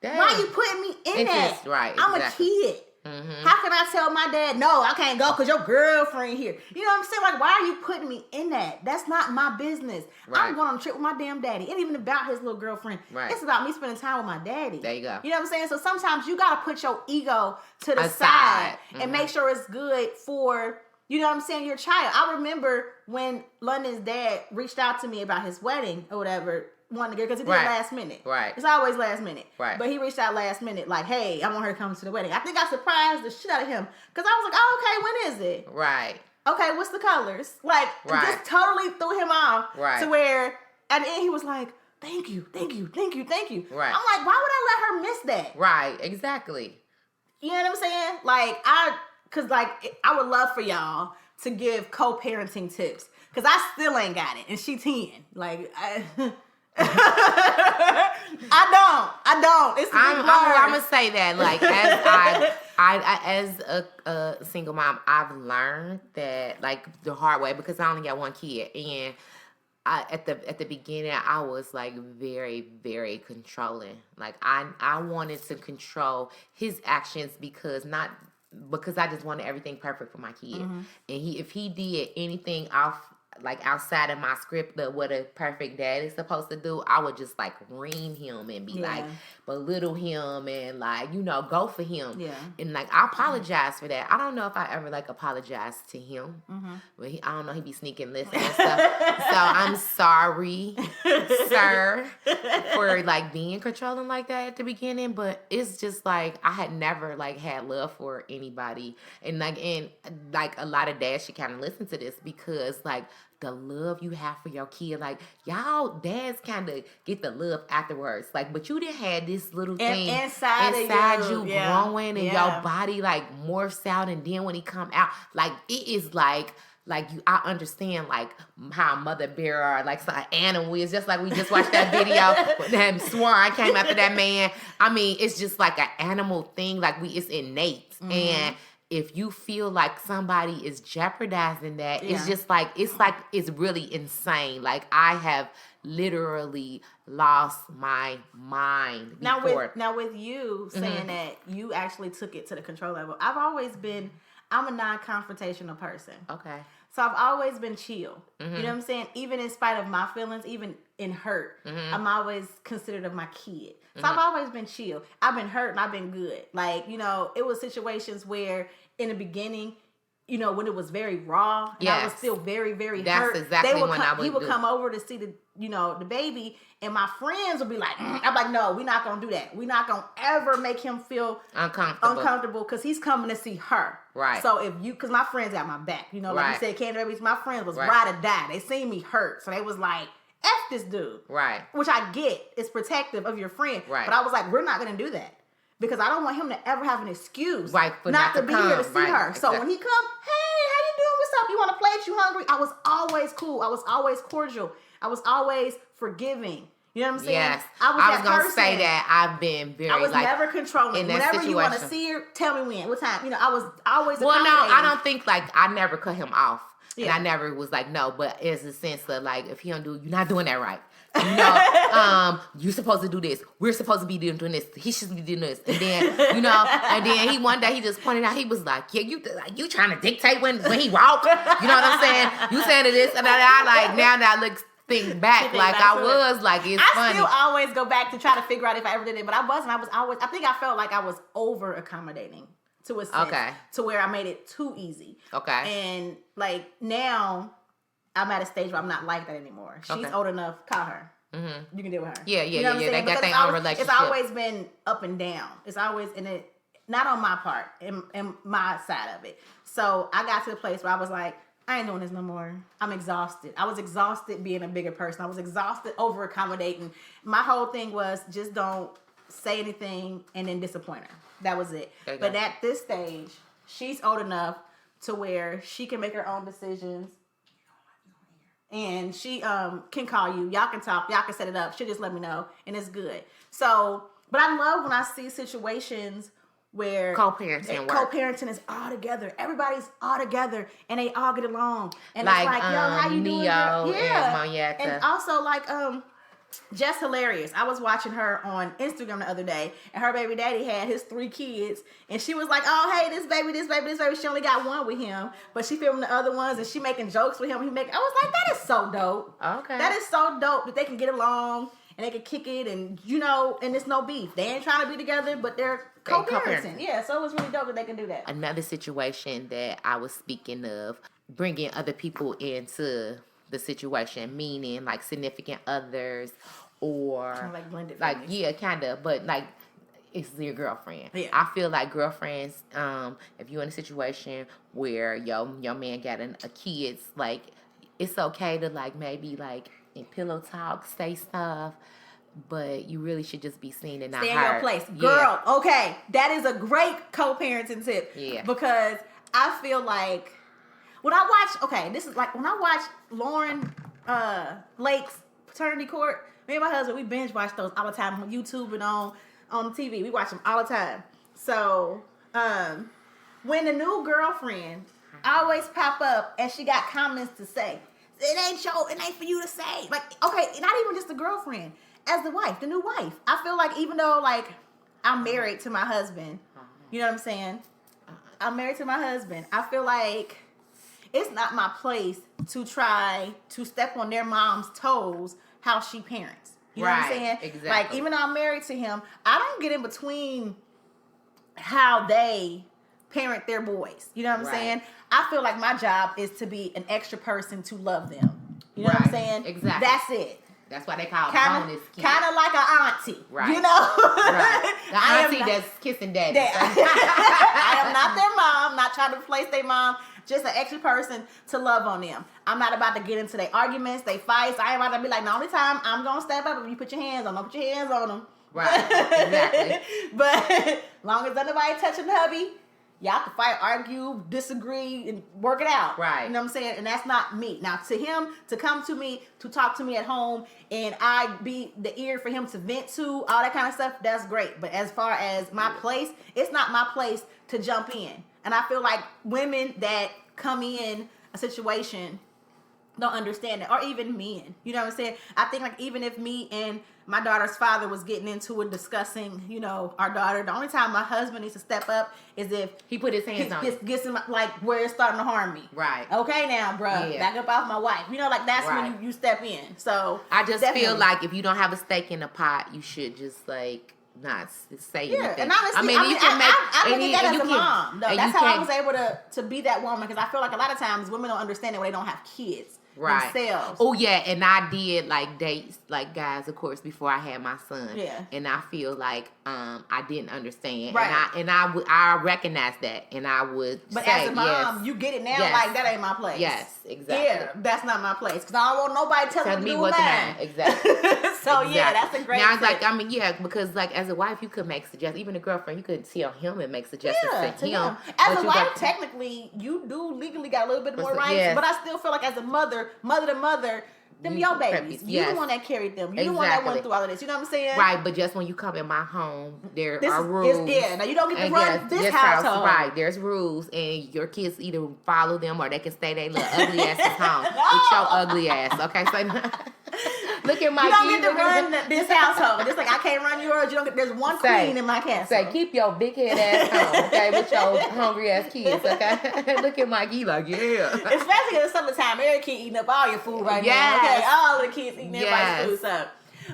Damn. Why you putting me in that? Right, I'm exactly. A kid. Mm-hmm. How can I tell my dad, no, I can't go because your girlfriend here? You know what I'm saying? Like, why are you putting me in that? That's not my business. Right. I'm going on a trip with my damn daddy. It ain't even about his little girlfriend. Right. It's about me spending time with my daddy. There you go. You know what I'm saying? So sometimes you got to put your ego to the side and make sure it's good for... You know what I'm saying? Your child. I remember when London's dad reached out to me about his wedding or whatever, wanting to get, because he did last minute. Right. It's always last minute. Right. But he reached out last minute like, hey, I want her to come to the wedding. I think I surprised the shit out of him because I was like, oh, okay, when is it? Right. Okay, what's the colors? Like, just totally threw him off to where at the end he was like, thank you. Right. I'm like, why would I let her miss that? Right, exactly. You know what I'm saying? Like, Because, I would love for y'all to give co-parenting tips. Because I still ain't got it. And she 10. I don't. It's I'm going to say that. As a single mom, I've learned that, the hard way. Because I only got one kid. And at the beginning, I was, very, very controlling. I wanted to control his actions because I just wanted everything perfect for my kid. Mm-hmm. And if he did anything outside of my script of what a perfect dad is supposed to do, I would just ream him and be belittle him and go for him. Yeah. And I apologize for that. I don't know if I ever apologized to him. Mm-hmm. But I don't know, he be sneaking listening and stuff. So I'm sorry, sir, for being controlling like that at the beginning. But it's just I had never had love for anybody. And a lot of dads should kind of listen to this because the love you have for your kid, y'all dads kind of get the love afterwards. But you didn't have this little thing inside you growing and your body morphs out, and then when he come out, it is I understand how a mother bear are an animal is, just we just watched that video when that swan came after that man. I mean, it's just an animal thing. It's innate. Mm-hmm. And if you feel somebody is jeopardizing that, it's just it's really insane. I have literally lost my mind before. Now with you saying that you actually took it to the control level, I'm a non-confrontational person. Okay. So I've always been chill. Mm-hmm. You know what I'm saying? Even in spite of my feelings, even in hurt, mm-hmm. I'm always considered of my kid. So I've always been chill. I've been hurt and I've been good. Like, you know, it was situations where in the beginning, you know, when it was very raw and I was still very, very hurt. That's exactly when I would he would come over to see the, you know, the baby, and my friends would be like, I'm like, no, we're not going to do that. We're not going to ever make him feel uncomfortable because he's coming to see her. Right. So if you, because my friends got my back, you know, like you said, Candi babies, my friends was ride or die. They seen me hurt. So they was like, F this dude. Right. Which I get. It's protective of your friend. Right. But I was like, we're not going to do that. Because I don't want him to ever have an excuse not to be here to see her. So when he come, hey, how you doing? What's up? You want to play? You hungry? I was always cool. I was always cordial. I was always forgiving. You know what I'm saying? Yes. I was going to say that I've been very, I was never controlling. Whenever situation. You want to see her, tell me when. What time? You know, I was always well, no, I don't think, like, I never cut him off. Yeah. And I never was like, no, but it's a sense of, like, if he don't do it, you're not doing that right. You know, you're supposed to do this. We're supposed to be doing this. He should be doing this. And then, you know, and then he one day he just pointed out, he was like, yeah, you trying to dictate when he walk. You know what I'm saying? You saying this and that. I like now that I look think back like I was like it's funny. I still always go back to try to figure out if I ever did it, but I wasn't. I think I felt like I was over accommodating to a sense, to where I made it too easy. Okay. And like now I'm at a stage where I'm not like that anymore. She's old enough. Call her. Mm-hmm. You can deal with her. Yeah. You know They got their own relationship. It's always been up and down. It's always in it, not on my part, in my side of it. So I got to the place where I was like, I ain't doing this no more. I'm exhausted. I was exhausted being a bigger person. I was exhausted over accommodating. My whole thing was just don't say anything and then disappoint her. That was it. But at this stage, she's old enough to where she can make her own decisions. And she can call you. Y'all can talk. Y'all can set it up. She'll just let me know. And it's good. So, but I love when I see situations where co-parenting is all together. Everybody's all together. And they all get along. And like, it's like, yo, how you doing? Yeah. And also like, Jess Hilarious. I was watching her on Instagram the other day, and her baby daddy had his 3 kids, and she was like, "Oh, hey, this baby. She only got one with him, but she filming the other ones, and she making jokes with him. I was like, that is so dope. Okay, that is so dope that they can get along and they can kick it, and you know, and it's no beef. They ain't trying to be together, but they're co-parenting. Yeah, so it was really dope that they can do that. Another situation that I was speaking of, bringing other people into the situation, meaning like significant others or kind of like blended families. Kind of, but like it's your girlfriend. Yeah. I feel like girlfriends, if you're in a situation where your man got a kids, like it's okay to like maybe like in pillow talk say stuff, but you really should just be seen and not heard. Stay in your place. Girl, okay. That is a great co-parenting tip. Yeah. Because I feel like when I watch, this is like when I watch Lauren Lake's Paternity Court, me and my husband, we binge watch those all the time on YouTube and on TV. We watch them all the time. So, when the new girlfriend always pop up and she got comments to say, it ain't for you to say. Like, okay, not even just the girlfriend, as the wife, the new wife. I feel like even though, like, I'm married to my husband, you know what I'm saying? I'm married to my husband. I feel like it's not my place to try to step on their mom's toes how she parents. You know what I'm saying? Exactly. Like, even though I'm married to him, I don't get in between how they parent their boys. You know what I'm saying? I feel like my job is to be an extra person to love them. You know what I'm saying? Exactly. That's it. That's why they call bonus kids. Kind of like an auntie. Right. You know? Right. The auntie that's kissing daddy. I am not their mom. Not trying to replace their mom. Just an extra person to love on them. I'm not about to get into their arguments, they fights. I ain't about to be like, the only time I'm going to step up if you put your hands on them. Put your hands on them. Right. Exactly. But as long as nobody touching the hubby, y'all can fight, argue, disagree, and work it out. Right. You know what I'm saying? And that's not me. Now, to him, to come to me, to talk to me at home, and I be the ear for him to vent to, all that kind of stuff, that's great. But as far as my place, it's not my place to jump in. And I feel like women that come in a situation don't understand it, or even men. You know what I'm saying? I think like even if me and my daughter's father was getting into it, discussing, you know, our daughter, the only time my husband needs to step up is if he put his hands on it. Gets him like where it's starting to harm me. Right. Okay, now, bro, back up off my wife. You know, like that's when you step in. So I just feel like if you don't have a stake in the pot, you should just like not say anything. And honestly, I look at that as a mom. Though. That's how I was able to be that woman, because I feel like a lot of times women don't understand it when they don't have kids. Right. Themselves. Oh yeah, and I did like dates like guys, of course, before I had my son. Yeah. And I feel like I didn't understand. Right. And I recognize that, and I would. But say, as a mom, you get it now. Yes. Like that ain't my place. Yes, exactly. Yeah, that's not my place, because I don't want nobody telling me what to do. Exactly. So exactly. Yeah, that's a great. Now it's like because like as a wife, you could make suggestions. Even a girlfriend, you could tell him and make suggestions to him. As a wife, technically, you do legally got a little bit more rights. Yes. But I still feel like as a mother to mother, them your babies. You the one that carried them. You the one that went through all of this. You know what I'm saying? Right, but just when you come in my home, there are rules. Now you don't get to run this household. Right, there's rules, and your kids either follow them or they can stay their little ugly asses home with your ugly ass. Okay, so look at my. You don't get to run this household. Just like I can't run yours. You don't get. There's one queen in my castle. Say keep your big head ass home, okay, with your hungry ass kids. Okay, look at Mikey like Especially in the summertime, every kid eating up all your food right now. Okay, all the kids eating everybody's food. So.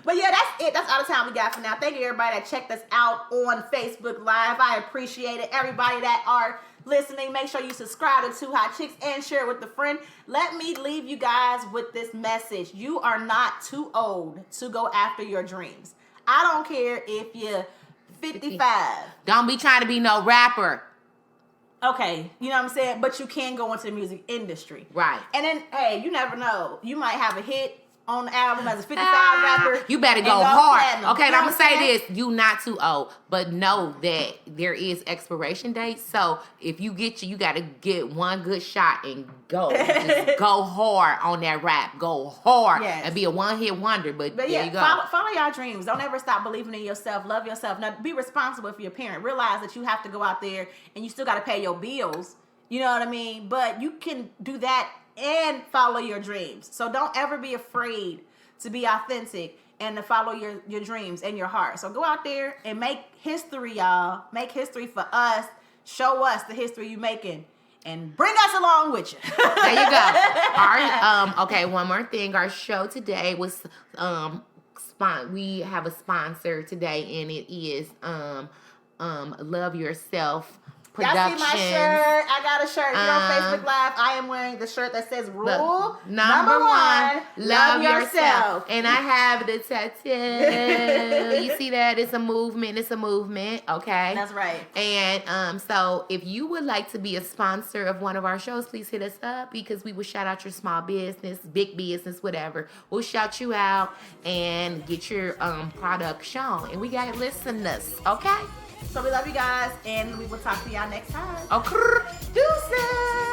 But yeah, that's it. That's all the time we got for now. Thank you everybody that checked us out on Facebook Live. I appreciate it. Everybody that are listening, make sure you subscribe to Two Hot Chicks and share it with a friend. Let me leave you guys with this message. You are not too old to go after your dreams. I don't care if you're 55. Don't be trying to be no rapper. Okay, you know what I'm saying? But you can go into the music industry. Right. And then, hey, you never know. You might have a hit on the album as a 55 rapper. You better go hard. Platinum. Okay, you know I'm going to say this. You not too old. But know that there is expiration dates. So if you you got to get one good shot and go. Just go hard on that rap. Go hard. Yes. And be a one-hit wonder. But there you go. Follow your dreams. Don't ever stop believing in yourself. Love yourself. Now, be responsible for your parent. Realize that you have to go out there and you still got to pay your bills. You know what I mean? But you can do that and follow your dreams. So don't ever be afraid to be authentic and to follow your dreams and your heart. So go out there and make history, y'all. Make history for us. Show us the history you making. And bring us along with you. There you go. Okay, one more thing. Our show today was we have a sponsor today, and it is Love Yourself Productions. Y'all see my shirt? I got a shirt. If you're on Facebook Live, I am wearing the shirt that says rule number one, love yourself. And I have the tattoo. You see that? It's a movement. Okay? That's right. And so if you would like to be a sponsor of one of our shows, please hit us up, because we will shout out your small business, big business, whatever. We'll shout you out and get your product shown. And we got listeners, okay? So we love you guys, and we will talk to y'all next time. Okay. Deuces.